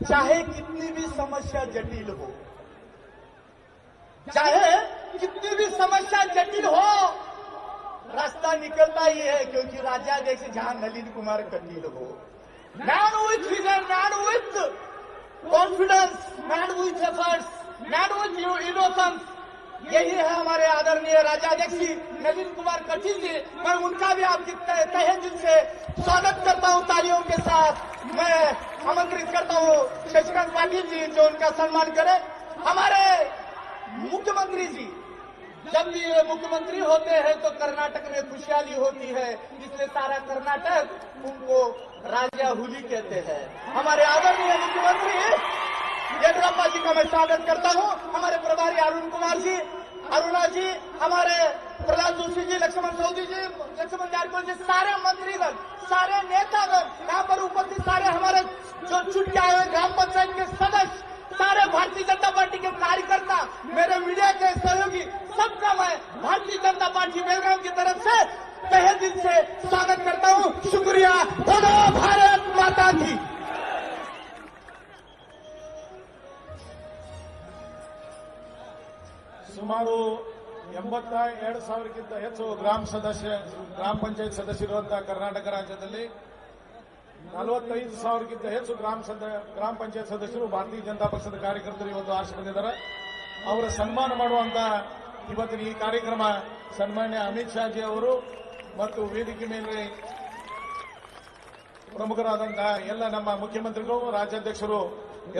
चाहे कितनी भी समस्या जटिल हो, चाहे कितनी भी समस्या जटिल हो, रास्ता निकलता ही है, क्योंकि राज्याध्यक्ष जहां नलिन कुमार कटील हो, man with vision, man with confidence, man with efforts, man with innocence, यही है हमारे आदरणीय राज्याध्यक्ष नलिन कुमार कटील जी। मैं उनका भी आपकी तहे दिल से स्वागत करता हूं तालियों के साथ। मैं आमंत्रित करता हूं शशिकांत पाटिल जी जो उनका सम्मान करें। हमारे मुख्यमंत्री जी, जब भी ये मुख्यमंत्री होते हैं तो कर्नाटक में खुशहाली होती है, इसलिए सारा कर्नाटक उनको राजा हुली कहते हैं। हमारे आदरणीय मुख्यमंत्री येदियुरप्पा जी का मैं स्वागत करता हूं। हमारे प्रभारी अरुण कुमार जी, अरुणा जी, हमारे प्रहलाद जोशी जी, लक्ष्मण सऊदी जी, लक्ष्मण जारकिहोली जी, सारे मंत्रीगण, सारे नेतागण, यहाँ पर उपस्थित सारे हमारे जो चुन के आए हुए ग्राम पंचायत के सदस्य, सारे भारतीय जनता पार्टी के कार्यकर्ता, मेरे मीडिया के सहयोगी, सबका मैं भारतीय जनता पार्टी बेलगाम की तरफ से तहे दिल से स्वागत करता हूं। शुक्रिया। बोलो भारत माता की। ಸುಮಾರು 82,000ಕ್ಕಿಂತ ಹೆಚ್ಚು ಗ್ರಾಮ ಪಂಚಾಯತ್ ಸದಸ್ಯರಿರುವಂತಹ ಕರ್ನಾಟಕ ರಾಜ್ಯದಲ್ಲಿ 45,000ಕ್ಕಿಂತ ಹೆಚ್ಚು ಗ್ರಾಮ ಪಂಚಾಯತ್ ಸದಸ್ಯರು ಭಾರತೀಯ ಜನತಾ ಪಕ್ಷದ ಕಾರ್ಯಕರ್ತರು ಇವತ್ತು ಆರಿಸಿ ಬಂದಿದ್ದಾರೆ. ಅವರ ಸನ್ಮಾನ ಮಾಡುವಂತ ಇವತ್ತಿನ ಈ ಕಾರ್ಯಕ್ರಮ ಸನ್ಮಾನ್ಯ ಅಮಿತ್ ಶಾ ಜಿ ಅವರು ಮತ್ತು ವೇದಿಕೆ ಮೇಲೆ ಪ್ರಮುಖರಾದಂತಹ ಎಲ್ಲ ನಮ್ಮ ಮುಖ್ಯಮಂತ್ರಿಗಳು, ರಾಜ್ಯಾಧ್ಯಕ್ಷರು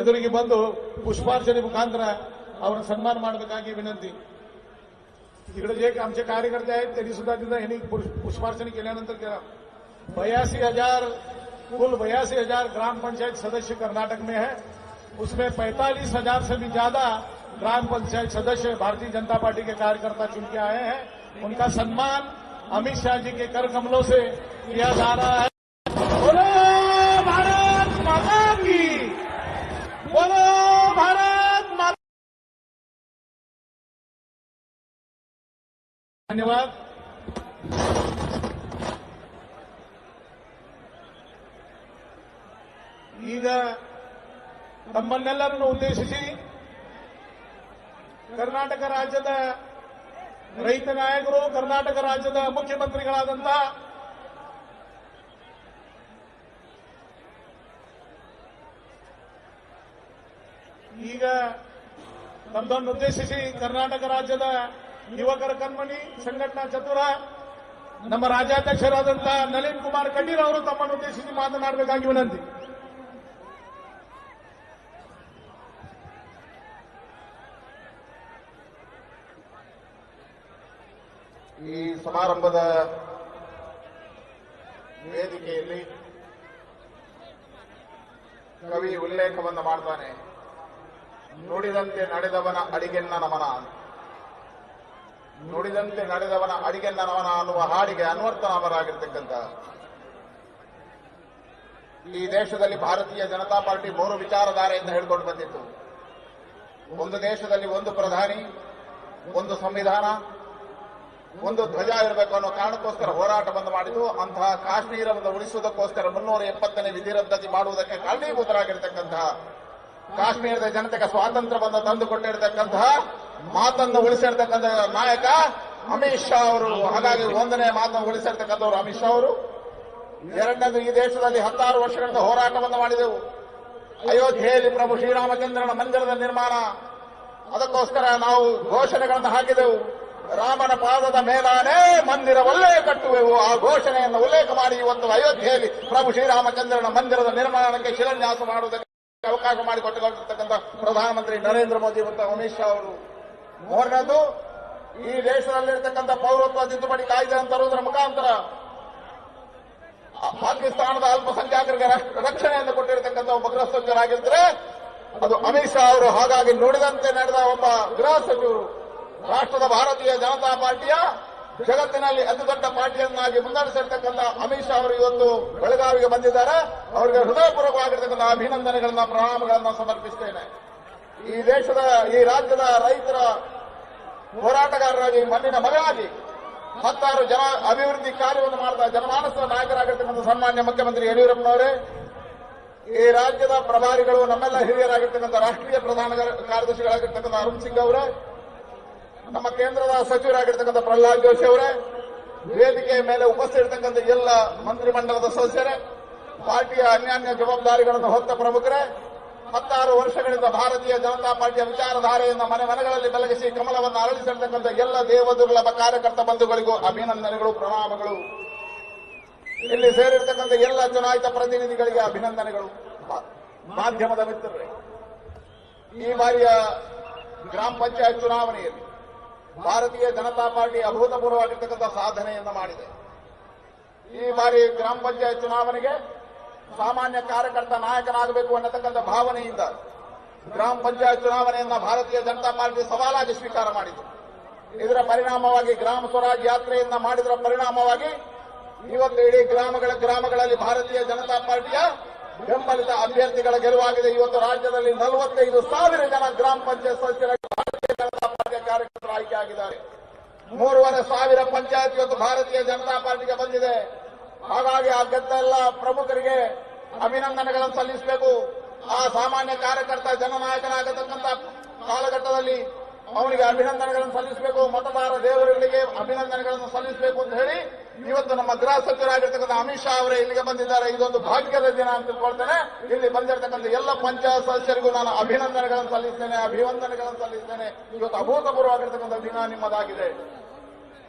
ಎದುರಿಗೆ ಬಂದು पुष्पार्चने मुखांतर ಅವರ सन्मान ಮಾಡಬೇಕಾಗಿ विनंती. इकडे जे आमचे कार्यकर्ते आहेत त्यांनी सुद्धा तिथं यांनी पुष्पार्चने केल्यानंतर केला. 82,000 कुल 82,000 ग्राम पंचायत सदस्य कर्नाटक में है, उसमें 45,000 से भी ज्यादा ग्राम पंचायत सदस्य भारतीय जनता पार्टी के कार्यकर्ता चुन के आए हैं. उनका सम्मान अमित शाह जी के कर कमलों से किया जा रहा है. बोलो भारत माता की, बोलो भारत माता. धन्यवाद. ಈಗ ತಮ್ಮನ್ನೆಲ್ಲರನ್ನು ಉದ್ದೇಶಿಸಿ ಕರ್ನಾಟಕ ರಾಜ್ಯದ ರೈತ ನಾಯಕರು, ಕರ್ನಾಟಕ ರಾಜ್ಯದ ಮುಖ್ಯಮಂತ್ರಿಗಳಾದಂತ ಈಗ ತಮ್ಮನ್ನು ಉದ್ದೇಶಿಸಿ ಕರ್ನಾಟಕ ರಾಜ್ಯದ ಯುವಕರ ಕಣ್ಮಣಿ, ಸಂಘಟನಾ ಚತುರ, ನಮ್ಮ ರಾಜ್ಯಾಧ್ಯಕ್ಷರಾದಂತಹ ನಳಿನ್ ಕುಮಾರ್ ಕಟೀಲ್ ಅವರು ತಮ್ಮನ್ನು ಉದ್ದೇಶಿಸಿ ಮಾತನಾಡಬೇಕಾಗಿ ವಿನಂತಿ. ಈ ಸಮಾರಂಭದ ವೇದಿಕೆಯಲ್ಲಿ ಕವಿ ಉಲ್ಲೇಖವನ್ನು ಮಾಡ್ತಾನೆ. ನುಡಿದಂತೆ ನಡೆದವನ ಅಡಿಗೆನ್ನ ನಮನ, ನುಡಿದಂತೆ ನಡೆದವನ ಅಡಿಗೆನ್ನ ನಮನ ಅನ್ನುವ ಹಾಡಿಗೆ ಅನ್ವರ್ಥನಾಮರಾಗಿರ್ತಕ್ಕಂಥ ಈ ದೇಶದಲ್ಲಿ ಭಾರತೀಯ ಜನತಾ ಪಾರ್ಟಿ 3 ವಿಚಾರಧಾರೆಯಿಂದ ಹಿಡ್ಕೊಂಡು ಬಂದಿತ್ತು. ಒಂದು ದೇಶದಲ್ಲಿ ಒಂದು ಪ್ರಧಾನಿ, ಒಂದು ಸಂವಿಧಾನ, ಒಂದು ಧ್ವಜ ಇರಬೇಕು ಅನ್ನೋ ಕಾರಣಕ್ಕೋಸ್ಕರ ಹೋರಾಟವನ್ನು ಮಾಡಿದ್ದು. ಅಂತಹ ಕಾಶ್ಮೀರವನ್ನು ಉಳಿಸುವುದಕ್ಕೋಸ್ಕರ 370ನೇ ವಿಧಿರದ್ದತಿ ಮಾಡುವುದಕ್ಕೆ ಕಾರಣೀಭೂತರಾಗಿರ್ತಕ್ಕಂತಹ, ಕಾಶ್ಮೀರದ ಜನತೆಗೆ ಸ್ವಾತಂತ್ರ್ಯವನ್ನು ತಂದುಕೊಟ್ಟಿರತಕ್ಕಂತಹ, ಮಾತನ್ನು ಉಳಿಸಿರ್ತಕ್ಕಂತಹ ನಾಯಕ ಅಮಿತ್ ಶಾ ಅವರು. ಹಾಗಾಗಿ 1ನೇ ಮಾತನ್ನು ಉಳಿಸಿರ್ತಕ್ಕಂಥವ್ರು ಅಮಿತ್ ಶಾ ಅವರು. 2ನೇದು, ಈ ದೇಶದಲ್ಲಿ 16 ವರ್ಷಗಳಿಂದ ಹೋರಾಟವನ್ನು ಮಾಡಿದೆವು. ಅಯೋಧ್ಯೆಯಲ್ಲಿ ಪ್ರಭು ಶ್ರೀರಾಮಚಂದ್ರನ ಮಂದಿರದ ನಿರ್ಮಾಣ, ಅದಕ್ಕೋಸ್ಕರ ನಾವು ಘೋಷಣೆಗಳನ್ನು ಹಾಕಿದೆವು. ರಾಮನ ಪಾದದ ಮೇಲಾನೇ ಮಂದಿರವಲ್ಲೇ ಕಟ್ಟುವೆವು. ಆ ಘೋಷಣೆಯನ್ನು ಉಲ್ಲೇಖ ಮಾಡಿ ಇವತ್ತು ಅಯೋಧ್ಯೆಯಲ್ಲಿ ಪ್ರಭು ಶ್ರೀರಾಮಚಂದ್ರನ ಮಂದಿರದ ನಿರ್ಮಾಣಕ್ಕೆ ಶಿಲಾನ್ಯಾಸ ಮಾಡುವುದಕ್ಕೆ ಅವಕಾಶ ಮಾಡಿಕೊಟ್ಟಿರ್ತಕ್ಕಂಥ ಪ್ರಧಾನಮಂತ್ರಿ ನರೇಂದ್ರ ಮೋದಿ ಮತ್ತು ಅಮಿತ್ ಶಾ ಅವರು. 3ನೇದು, ಈ ದೇಶದಲ್ಲಿರ್ತಕ್ಕಂಥ ಪೌರತ್ವ ತಿದ್ದುಪಡಿ ಕಾಯ್ದೆ ಅಂತ ತರುವುದರ ಮುಖಾಂತರ ಪಾಕಿಸ್ತಾನದ ಅಲ್ಪಸಂಖ್ಯಾತರಿಗೆ ರಕ್ಷಣೆಯನ್ನು ಕೊಟ್ಟಿರತಕ್ಕಂಥ ಒಬ್ಬ ಗೃಹ ಸಚಿವರಾಗಿದ್ದರೆ ಅದು ಅಮಿತ್ ಶಾ ಅವರು. ಹಾಗಾಗಿ ನುಡಿದಂತೆ ನಡೆದ ಒಬ್ಬ ಗೃಹ ಸಚಿವರು. ರಾಷ್ಟ್ರದ ಭಾರತೀಯ ಜನತಾ ಪಾರ್ಟಿಯ ಜಗತ್ತಿನಲ್ಲಿ ಅತಿದೊಡ್ಡ ಪಾರ್ಟಿಯನ್ನಾಗಿ ಮುನ್ನಡೆಸಿರ್ತಕ್ಕಂಥ ಅಮಿತ್ ಶಾ ಅವರು ಇವತ್ತು ಬೆಳಗಾವಿಗೆ ಬಂದಿದ್ದಾರೆ. ಅವರಿಗೆ ಹೃದಯಪೂರ್ವಕವಾಗಿರ್ತಕ್ಕಂಥ ಅಭಿನಂದನೆಗಳನ್ನ, ಪ್ರಣಾಮಗಳನ್ನ ಸಮರ್ಪಿಸುತ್ತೇನೆ. ಈ ರಾಜ್ಯದ ರೈತರ ಹೋರಾಟಗಾರರಾಗಿ, ಮಣ್ಣಿನ ಮಗನಾಗಿ 16 ಜನ ಅಭಿವೃದ್ಧಿ ಕಾರ್ಯವನ್ನು ಮಾಡಿದ ಜನಮಾನಸದ ನಾಯಕರಾಗಿರ್ತಕ್ಕಂಥ ಸನ್ಮಾನ್ಯ ಮುಖ್ಯಮಂತ್ರಿ ಯಡಿಯೂರಪ್ಪನವರೇ, ಈ ರಾಜ್ಯದ ಪ್ರಭಾರಿಗಳು ನಮ್ಮೆಲ್ಲ ಹಿರಿಯರಾಗಿರ್ತಕ್ಕಂಥ ರಾಷ್ಟ್ರೀಯ ಪ್ರಧಾನ ಕಾರ್ಯದರ್ಶಿಗಳಾಗಿರ್ತಕ್ಕಂಥ ಅರುಣ್ ಸಿಂಗ್ ಅವರೇ, ನಮ್ಮ ಕೇಂದ್ರದ ಸಚಿವರಾಗಿರ್ತಕ್ಕಂಥ ಪ್ರಹ್ಲಾದ್ ಜೋಶಿ ಅವರೇ, ವೇದಿಕೆಯ ಮೇಲೆ ಉಪಸ್ಥಿತರಿರ್ತಕ್ಕಂಥ ಎಲ್ಲ ಮಂತ್ರಿಮಂಡಲದ ಸದಸ್ಯರೇ, ಪಾರ್ಟಿಯ ಅನ್ಯಾನ್ಯ ಜವಾಬ್ದಾರಿಗಳನ್ನು ಹೊತ್ತ ಪ್ರಮುಖರೇ, 16 ವರ್ಷಗಳಿಂದ ಭಾರತೀಯ ಜನತಾ ಪಾರ್ಟಿಯ ವಿಚಾರಧಾರೆಯನ್ನು ಮನೆ ಮನೆಗಳಲ್ಲಿ ಬೆಳಗಿಸಿ ಕಮಲವನ್ನು ಅರಳಿಸಿರ್ತಕ್ಕಂಥ ಎಲ್ಲ ದೇವದುರ್ಲಭ ಕಾರ್ಯಕರ್ತ ಬಂಧುಗಳಿಗೂ ಅಭಿನಂದನೆಗಳು, ಪ್ರಣಾಮಗಳು. ಇಲ್ಲಿ ಸೇರಿರ್ತಕ್ಕಂಥ ಎಲ್ಲ ಚುನಾಯಿತ ಪ್ರತಿನಿಧಿಗಳಿಗೆ ಅಭಿನಂದನೆಗಳು. ಮಾಧ್ಯಮದ ಮಿತ್ರರೇ, ಈ ಬಾರಿಯ ಗ್ರಾಮ ಪಂಚಾಯತ್ ಚುನಾವಣೆಯಲ್ಲಿ ಭಾರತೀಯ ಜನತಾ ಪಾರ್ಟಿ ಅಭೂತಪೂರ್ವವಾಗಿರ್ತಕ್ಕಂಥ ಸಾಧನೆಯನ್ನು ಮಾಡಿದೆ. ಈ ಬಾರಿ ಗ್ರಾಮ ಪಂಚಾಯತ್ ಚುನಾವಣೆಗೆ ಸಾಮಾನ್ಯ ಕಾರ್ಯಕರ್ತ ನಾಯಕನಾಗಬೇಕು ಅನ್ನತಕ್ಕಂಥ ಭಾವನೆಯಿಂದ ಗ್ರಾಮ ಪಂಚಾಯತ್ ಚುನಾವಣೆಯನ್ನ ಭಾರತೀಯ ಜನತಾ ಪಾರ್ಟಿ ಸವಾಲಾಗಿ ಸ್ವೀಕಾರ ಮಾಡಿತು. ಇದರ ಪರಿಣಾಮವಾಗಿ ಗ್ರಾಮ ಸ್ವರಾಜ್ ಯಾತ್ರೆಯನ್ನ ಮಾಡಿದರ ಪರಿಣಾಮವಾಗಿ ಇವತ್ತು ಇಡೀ ಗ್ರಾಮಗಳಲ್ಲಿ ಭಾರತೀಯ ಜನತಾ ಪಾರ್ಟಿಯ ಬೆಂಬಲಿತ ಅಭ್ಯರ್ಥಿಗಳ ಗೆಲುವಾಗಿದೆ. ಇವತ್ತು ರಾಜ್ಯದಲ್ಲಿ 45,000 ಜನ ಗ್ರಾಮ ಪಂಚಾಯತ್ ಸದಸ್ಯರಾಗಿ ಭಾರತೀಯ ಜನತಾ ಪಾರ್ಟಿಯ ಕಾರ್ಯಕರ್ತರು ಆಯ್ಕೆಯಾಗಿದ್ದಾರೆ. 3,500 ಪಂಚಾಯತ್ ಇವತ್ತು ಭಾರತೀಯ ಜನತಾ ಪಾರ್ಟಿಗೆ ಬಂದಿದೆ. ಹಾಗಾಗಿ ಆ ಗೆದ್ದೆಲ್ಲ ಪ್ರಮುಖರಿಗೆ ಅಭಿನಂದನೆಗಳನ್ನು ಸಲ್ಲಿಸಬೇಕು. ಆ ಸಾಮಾನ್ಯ ಕಾರ್ಯಕರ್ತ ಜನನಾಯಕನಾಗತಕ್ಕಂಥ ಕಾಲಘಟ್ಟದಲ್ಲಿ ಅವನಿಗೆ ಅಭಿನಂದನೆಗಳನ್ನು ಸಲ್ಲಿಸಬೇಕು. ಮತದಾರ ದೇವರುಗಳಿಗೆ ಅಭಿನಂದನೆಗಳನ್ನು ಸಲ್ಲಿಸಬೇಕು ಅಂತ ಹೇಳಿ ಇವತ್ತು ನಮ್ಮ ಗೃಹ ಸಚಿವರಾಗಿರ್ತಕ್ಕಂಥ ಅಮಿತ್ ಶಾ ಅವರೇ ಇಲ್ಲಿಗೆ ಬಂದಿದ್ದಾರೆ. ಇದೊಂದು ಭಾಗ್ಯದ ದಿನ ಅಂತ ತಿಳ್ಕೊಳ್ತೇನೆ. ಇಲ್ಲಿ ಬಂದಿರತಕ್ಕಂಥ ಎಲ್ಲ ಪಂಚಾಯತ್ ಸದಸ್ಯರಿಗೂ ನಾನು ಅಭಿನಂದನೆಗಳನ್ನು ಸಲ್ಲಿಸ್ತೇನೆ. ಇವತ್ತು ಅಭೂತಪೂರ್ವವಾಗಿರ್ತಕ್ಕಂಥ ದಿನ ನಿಮ್ಮದಾಗಿದೆ.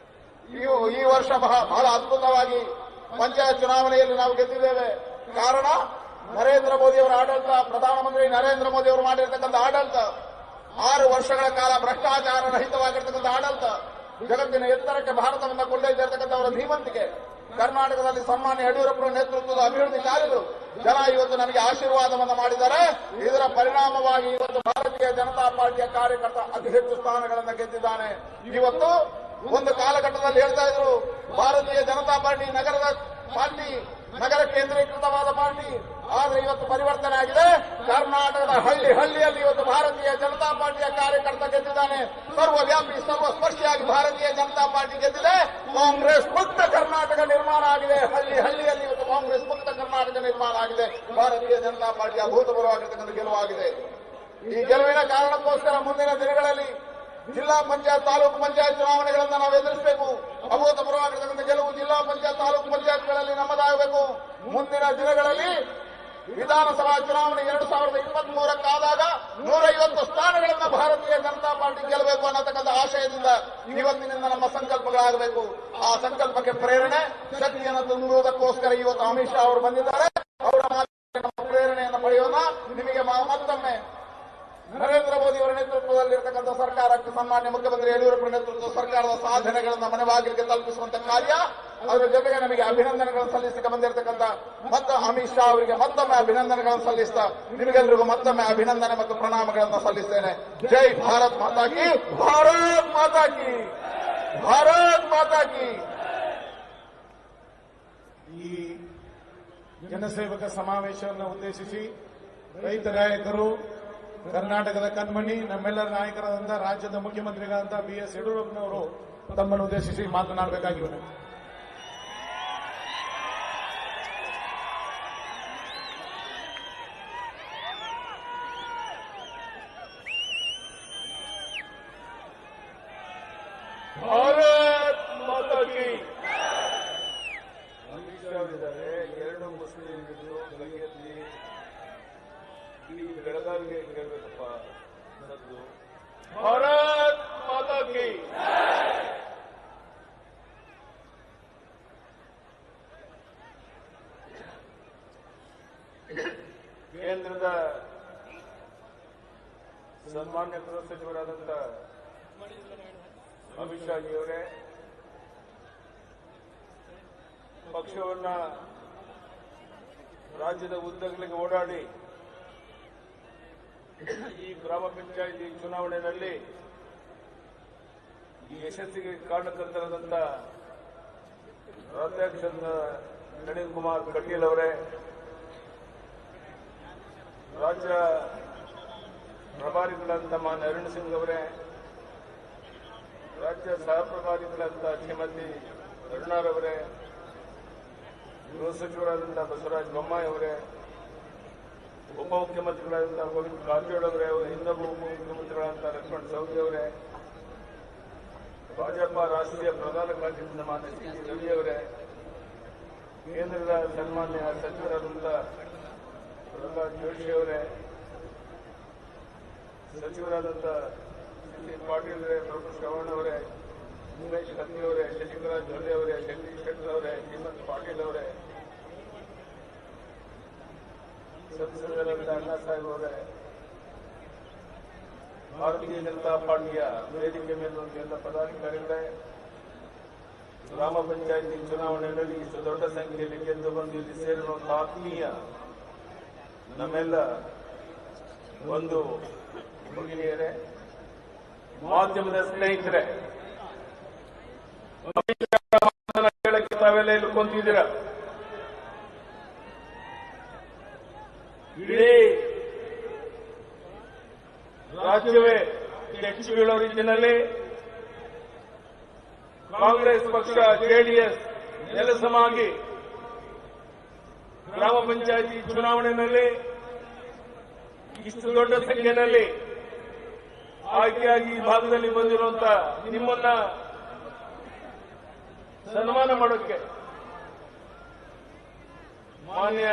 ಈ ವರ್ಷ ಬಹಳ ಅದ್ಭುತವಾಗಿ ಪಂಚಾಯತ್ ಚುನಾವಣೆಯಲ್ಲಿ ನಾವು ಗೆದ್ದಿದ್ದೇವೆ. ಕಾರಣ ನರೇಂದ್ರ ಮೋದಿ ಅವರ ಆಡಳಿತ, ಪ್ರಧಾನಮಂತ್ರಿ ನರೇಂದ್ರ ಮೋದಿ ಅವರು ಮಾಡಿರ್ತಕ್ಕಂಥ ಆಡಳಿತ, 6 ವರ್ಷಗಳ ಕಾಲ ಭ್ರಷ್ಟಾಚಾರ ರಹಿತವಾಗಿರ್ತಕ್ಕಂಥ ಆಡಳಿತ, ಜಗತ್ತಿನ ಎತ್ತರಕ್ಕೆ ಭಾರತವನ್ನು ಕೊಂಡೊಯ್ದಿರತಕ್ಕಂಥ ಅವರ ಧೀಮಂತಿಕೆ, ಕರ್ನಾಟಕದಲ್ಲಿ ಸನ್ಮಾನ್ಯ ಯಡಿಯೂರಪ್ಪರ ನೇತೃತ್ವದ ಅಭಿವೃದ್ಧಿ ಕಾರ್ಯಗಳು ಜನ ಇವತ್ತು ನನಗೆ ಆಶೀರ್ವಾದವನ್ನು ಮಾಡಿದ್ದಾರೆ. ಇದರ ಪರಿಣಾಮವಾಗಿ ಇವತ್ತು ಭಾರತೀಯ ಜನತಾ ಪಾರ್ಟಿಯ ಕಾರ್ಯಕರ್ತ ಅತಿ ಹೆಚ್ಚು ಸ್ಥಾನಗಳನ್ನು ಗೆದ್ದಿದ್ದಾನೆ. ಇವತ್ತು ಒಂದು ಕಾಲಘಟ್ಟದಲ್ಲಿ ಹೇಳ್ತಾ ಇದ್ರು ಭಾರತೀಯ ಜನತಾ ಪಾರ್ಟಿ ನಗರ ಕೇಂದ್ರೀಕೃತವಾದ ಪಾರ್ಟಿ. ಆದ್ರೆ ಇವತ್ತು ಪರಿವರ್ತನೆ ಆಗಿದೆ. ಕರ್ನಾಟಕದ ಹಳ್ಳಿಯಲ್ಲಿ ಇವತ್ತು ಭಾರತೀಯ ಜನತಾ ಪಾರ್ಟಿಯ ಕಾರ್ಯಕರ್ತ ಗೆದ್ದಿದ್ದಾನೆ. ಸರ್ವವ್ಯಾಪಿ ಸರ್ವಸ್ಪರ್ಶಿಯಾಗಿ ಭಾರತೀಯ ಜನತಾ ಪಾರ್ಟಿ ಗೆದ್ದಿದೆ. ಕಾಂಗ್ರೆಸ್ ಮುಕ್ತ ಕರ್ನಾಟಕ ನಿರ್ಮಾಣ ಆಗಿದೆ. ಹಳ್ಳಿಯಲ್ಲಿ ಇವತ್ತು ಕಾಂಗ್ರೆಸ್ ಮುಕ್ತ ಕರ್ನಾಟಕ ನಿರ್ಮಾಣ ಆಗಿದೆ. ಭಾರತೀಯ ಜನತಾ ಪಾರ್ಟಿ ಅಭೂತಪೂರ್ವವಾಗಿರ್ತಕ್ಕಂಥ ಗೆಲುವಾಗಿದೆ. ಈ ಗೆಲುವಿನ ಕಾರಣಕ್ಕೋಸ್ಕರ ಮುಂದಿನ ದಿನಗಳಲ್ಲಿ ಜಿಲ್ಲಾ ಪಂಚಾಯತ್ ತಾಲೂಕು ಪಂಚಾಯತ್ ಚುನಾವಣೆಗಳನ್ನು ನಾವು ಎದುರಿಸಬೇಕು. ಅಭೂತಪೂರ್ವವಾಗಿರ್ತಕ್ಕಂಥ ಗೆಲುವು ಜಿಲ್ಲಾ ಪಂಚಾಯತ್ ತಾಲೂಕು ಪಂಚಾಯತ್ಗಳಲ್ಲಿ ನಮ್ಮದಾಗಬೇಕು. ಮುಂದಿನ ದಿನಗಳಲ್ಲಿ ವಿಧಾನಸಭಾ ಚುನಾವಣೆ 2023 150 ಸ್ಥಾನಗಳನ್ನು ಭಾರತೀಯ ಜನತಾ ಪಾರ್ಟಿ ಗೆಲ್ಲಬೇಕು ಅನ್ನತಕ್ಕಂಥ ಆಶಯದಿಂದ ಇವತ್ತಿನಿಂದ ನಮ್ಮ ಸಂಕಲ್ಪಗಳಾಗಬೇಕು. ಆ ಸಂಕಲ್ಪಕ್ಕೆ ಪ್ರೇರಣೆ ಶಕ್ತಿಯನ್ನು ತುಂಬುವುದಕ್ಕೋಸ್ಕರ ಇವತ್ತು ಅಮಿತ್ ಶಾ ಅವರು ಬಂದಿದ್ದಾರೆ. ಅವರ ನಮ್ಮ ಪ್ರೇರಣೆಯನ್ನು ಪಡೆಯೋಣ. ನಿಮಗೆ ಮತ್ತೊಮ್ಮೆ ನರೇಂದ್ರ ಮೋದಿ ಅವರ ನೇತೃತ್ವದಲ್ಲಿರ್ತಕ್ಕಂಥ ಸರ್ಕಾರಕ್ಕೆ ಸನ್ಮಾನ್ಯ ಮುಖ್ಯಮಂತ್ರಿ ಯಡಿಯೂರಪ್ಪರ ನೇತೃತ್ವದ ಸರ್ಕಾರದ ಸಾಧನೆಗಳನ್ನು ಮನೆ ಬಾಗಿಲಿಗೆ ತಲುಪಿಸುವಂತ ಕಾರ್ಯ, ಅದರ ಜೊತೆಗೆ ನಮಗೆ ಅಭಿನಂದನೆಗಳನ್ನು ಸಲ್ಲಿಸಲಿಕ್ಕೆ ಬಂದಿರತಕ್ಕಂಥ ಮತ್ತು ಅಮಿತ್ ಶಾ ಅವರಿಗೆ ಮತ್ತೊಮ್ಮೆ ಅಭಿನಂದನೆಗಳನ್ನು ಸಲ್ಲಿಸ್ತಾ ನಿಮಗೆಲ್ಲರಿಗೂ ಮತ್ತೊಮ್ಮೆ ಅಭಿನಂದನೆ ಮತ್ತು ಪ್ರಣಾಮಗಳನ್ನು ಸಲ್ಲಿಸ್ತೇನೆ. ಜೈ ಭಾರತ್ ಮಾತಾ ಕಿ, ಭಾರತ್ ಮಾತಾ ಕಿ, ಭಾರತ್ ಮಾತಾ ಕಿ. ಈ ಜನಸೇವಕ ಸಮಾವೇಶವನ್ನು ಉದ್ದೇಶಿಸಿ ರೈತ ನಾಯಕರು, ಕರ್ನಾಟಕದ ಕಣ್ಮಣಿ, ನಮ್ಮೆಲ್ಲರ ನಾಯಕರಾದಂತಹ ರಾಜ್ಯದ ಮುಖ್ಯಮಂತ್ರಿಗಳಾದಂತಹ BS ಯಡಿಯೂರಪ್ಪನವರು ತಮ್ಮನ್ನು ಉದ್ದೇಶಿಸಿ ಮಾತನಾಡಬೇಕಾಗಿವೆ. ಭಾರತ್ ಮಾತಾ ಕಿ. ಅಮಿತ್ ಶಾ ಅವರಿದ್ದಾರೆ. 2 ಮುಸ್ಲಿಂ ಬಗೆಯಲ್ಲಿ ಈ ಬೆಳಗಾವಿಗೆ ಕೇಳಬೇಕಪ್ಪ. ಭಾರತ್ ಮಾತಾ ಕಿ. ಕೇಂದ್ರದ ಸನ್ಮಾನ್ಯ ಗೃಹ ಸಚಿವರಾದಂಥ ಅಮಿತ್ ಶಾ ಜಿಯವರೇ, ಪಕ್ಷವನ್ನ ರಾಜ್ಯದ ಉದ್ದಗಲಿಗೆ ಓಡಾಡಿ ಈ ಗ್ರಾಮ ಪಂಚಾಯಿತಿ ಚುನಾವಣೆಯಲ್ಲಿ ಈ ಯಶಸ್ಸಿಗೆ ಕಾರಣಕರ್ತರಾದಂಥ ರಾಜ್ಯಾಧ್ಯಕ್ಷ ನಳಿನ್ ಕುಮಾರ್ ಕಟೀಲ್ ಅವರೇ, ರಾಜ್ಯ ಪ್ರಭಾರಿಗಳಂತ ಮಾನ್ಯ ಅರುಣ್ ಸಿಂಗ್ ಅವರೇ, ರಾಜ್ಯ ಸಹ ಪ್ರಭಾರಿಗಳಂತ ಶ್ರೀಮತಿ ಅರುಣಾರವರೇ, ಗೃಹ ಸಚಿವರಾದಂಥ ಬಸವರಾಜ ಬೊಮ್ಮಾಯಿ ಅವರೇ, ಉಪಮುಖ್ಯಮಂತ್ರಿಗಳಾದಂತಹ ಗೋವಿಂದ ಕಾರಜೋಳ ಅವರೇ, ಇನ್ನೊಬ್ಬ ಉಪಮುಖ್ಯಮಂತ್ರಿಗಳಾದಂತಹ ಲಕ್ಷ್ಮಣ ಸವದಿ ಅವರೇ, ಭಾಜಪ ರಾಷ್ಟ್ರೀಯ ಪ್ರಧಾನ ಕಾರ್ಯದರ್ಶಿ ಮಾನ್ಯ ಸಿ ಟಿ ರವಿ ಅವರೇ, ಕೇಂದ್ರದ ಸನ್ಮಾನ್ಯ ಸಚಿವರಾದಂತಹ ಪ್ರಹ್ಲಾದ್ ಜೋಶಿ ಅವರೇ, ಸಚಿವರಾದಂತಹ ಸಿ ಪಾಟೀಲ್ ಅವರೇ, ಪ್ರಭು ಶ್ರವಣ್ ಅವರೇ, ಉಮೇಶ್ ಕತ್ತಿ ಅವರೇ, ಶಶಿಕಲಾ ಜೊಲ್ಲೆ ಅವರೇ, ಜಗದೀಶ್ ಶೆಟ್ಟರ್ ಅವರೇ, ಹೇಮಂತ್ ಪಾಟೀಲ್ ಅವರೇ, ಸಂಸದರಾದ ಅಣ್ಣಾ ಸಾಹೇಬ್ ಅವರೇ, ಭಾರತೀಯ ಜನತಾ ಪಾರ್ಟಿಯ ವೇದಿಕೆ ಮೇಲಿರುವಂತ ಎಲ್ಲ ಪದಾಧಿಕಾರಿಗಳೇ, ಗ್ರಾಮ ಪಂಚಾಯಿತಿ ಚುನಾವಣೆಯಲ್ಲಿ ಇಷ್ಟು ದೊಡ್ಡ ಸಂಖ್ಯೆಯಲ್ಲಿ ಗೆದ್ದು ಬಂದು ಇಲ್ಲಿ ಸೇರಿರುವಂತಹ ಆತ್ಮೀಯ ನಮ್ಮೆಲ್ಲ ಒಂದು ಭಗಿನಿಯರೇ, ಮಾಧ್ಯಮದ ಸ್ನೇಹಿತರೆ, ಹೇಳಕ್ಕೆ ತಾವೆಲ್ಲ ಇಲ್ಲಿ ಕೊಂತಿದ್ದೀರ. ಇಡೀ ರಾಜ್ಯವೇ ಕೆಚ್ಚು ಬೀಳೋ ರೀತಿಯಲ್ಲಿ ಕಾಂಗ್ರೆಸ್ ಪಕ್ಷ ಜೆಡಿಎಸ್ ನೆಲಸಮಾಗಿ ಗ್ರಾಮ ಪಂಚಾಯಿತಿ ಚುನಾವಣೆಯಲ್ಲಿ ಇಷ್ಟು ದೊಡ್ಡ ಸಂಖ್ಯೆಯಲ್ಲಿ ಆಯ್ಕೆಯಾಗಿ ಈ ಭಾಗದಲ್ಲಿ ಬಂದಿರುವಂತಹ ನಿಮ್ಮನ್ನ ಸನ್ಮಾನ ಮಾಡೋಕ್ಕೆ ಮಾನ್ಯ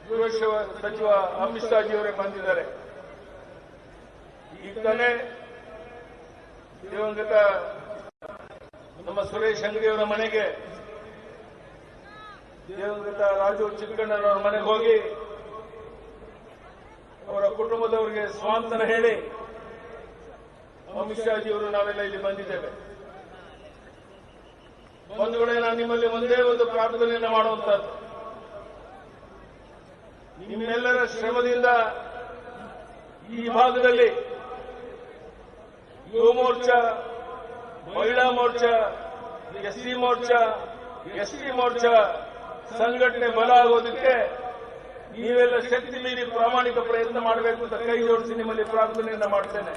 ಗೃಹ ಸಚಿವ ಅಮಿತ್ ಶಾ ಜಿಯವರೇ ಬಂದಿದ್ದಾರೆ. ಈಗ ತಾನೇ ದಿವಂಗತ ನಮ್ಮ ಸುರೇಶ್ ಅಂಗಡಿಯವರ ಮನೆಗೆ ದಿವಂಗತ ರಾಜು ಚಿಕ್ಕಣ್ಣನವರ ಮನೆಗೆ ಹೋಗಿ ಅವರ ಕುಟುಂಬದವರಿಗೆ ಸ್ವಾಂತನ ಹೇಳಿ ಅಮಿತ್ ಶಾ ಜಿಯವರು ನಾವೆಲ್ಲ ಇಲ್ಲಿ ಬಂದಿದ್ದೇವೆ. ಬಂಧುಗಳೇ, ನಾನು ನಿಮ್ಮಲ್ಲಿ ಒಂದೇ ಒಂದು ಪ್ರಾರ್ಥನೆಯನ್ನು ಮಾಡುವಂತಹದ್ದು, ನಿಮ್ಮೆಲ್ಲರ ಶ್ರಮದಿಂದ ಈ ಭಾಗದಲ್ಲಿ ಯುವ ಮೋರ್ಚಾ, ಮಹಿಳಾ ಮೋರ್ಚಾ, ಎಸ್ಸಿ ಮೋರ್ಚಾ, ಎಸ್ಟಿ ಮೋರ್ಚಾ ಸಂಘಟನೆ ಬಲ ಆಗೋದಕ್ಕೆ ನೀವೆಲ್ಲ ಶಕ್ತಿ ಮೀರಿ ಪ್ರಾಮಾಣಿಕ ಪ್ರಯತ್ನ ಮಾಡಬೇಕು ಅಂತ ಕೈ ಜೋಡಿಸಿ ನಿಮ್ಮಲ್ಲಿ ಪ್ರಾರ್ಥನೆಯನ್ನ ಮಾಡ್ತೇನೆ.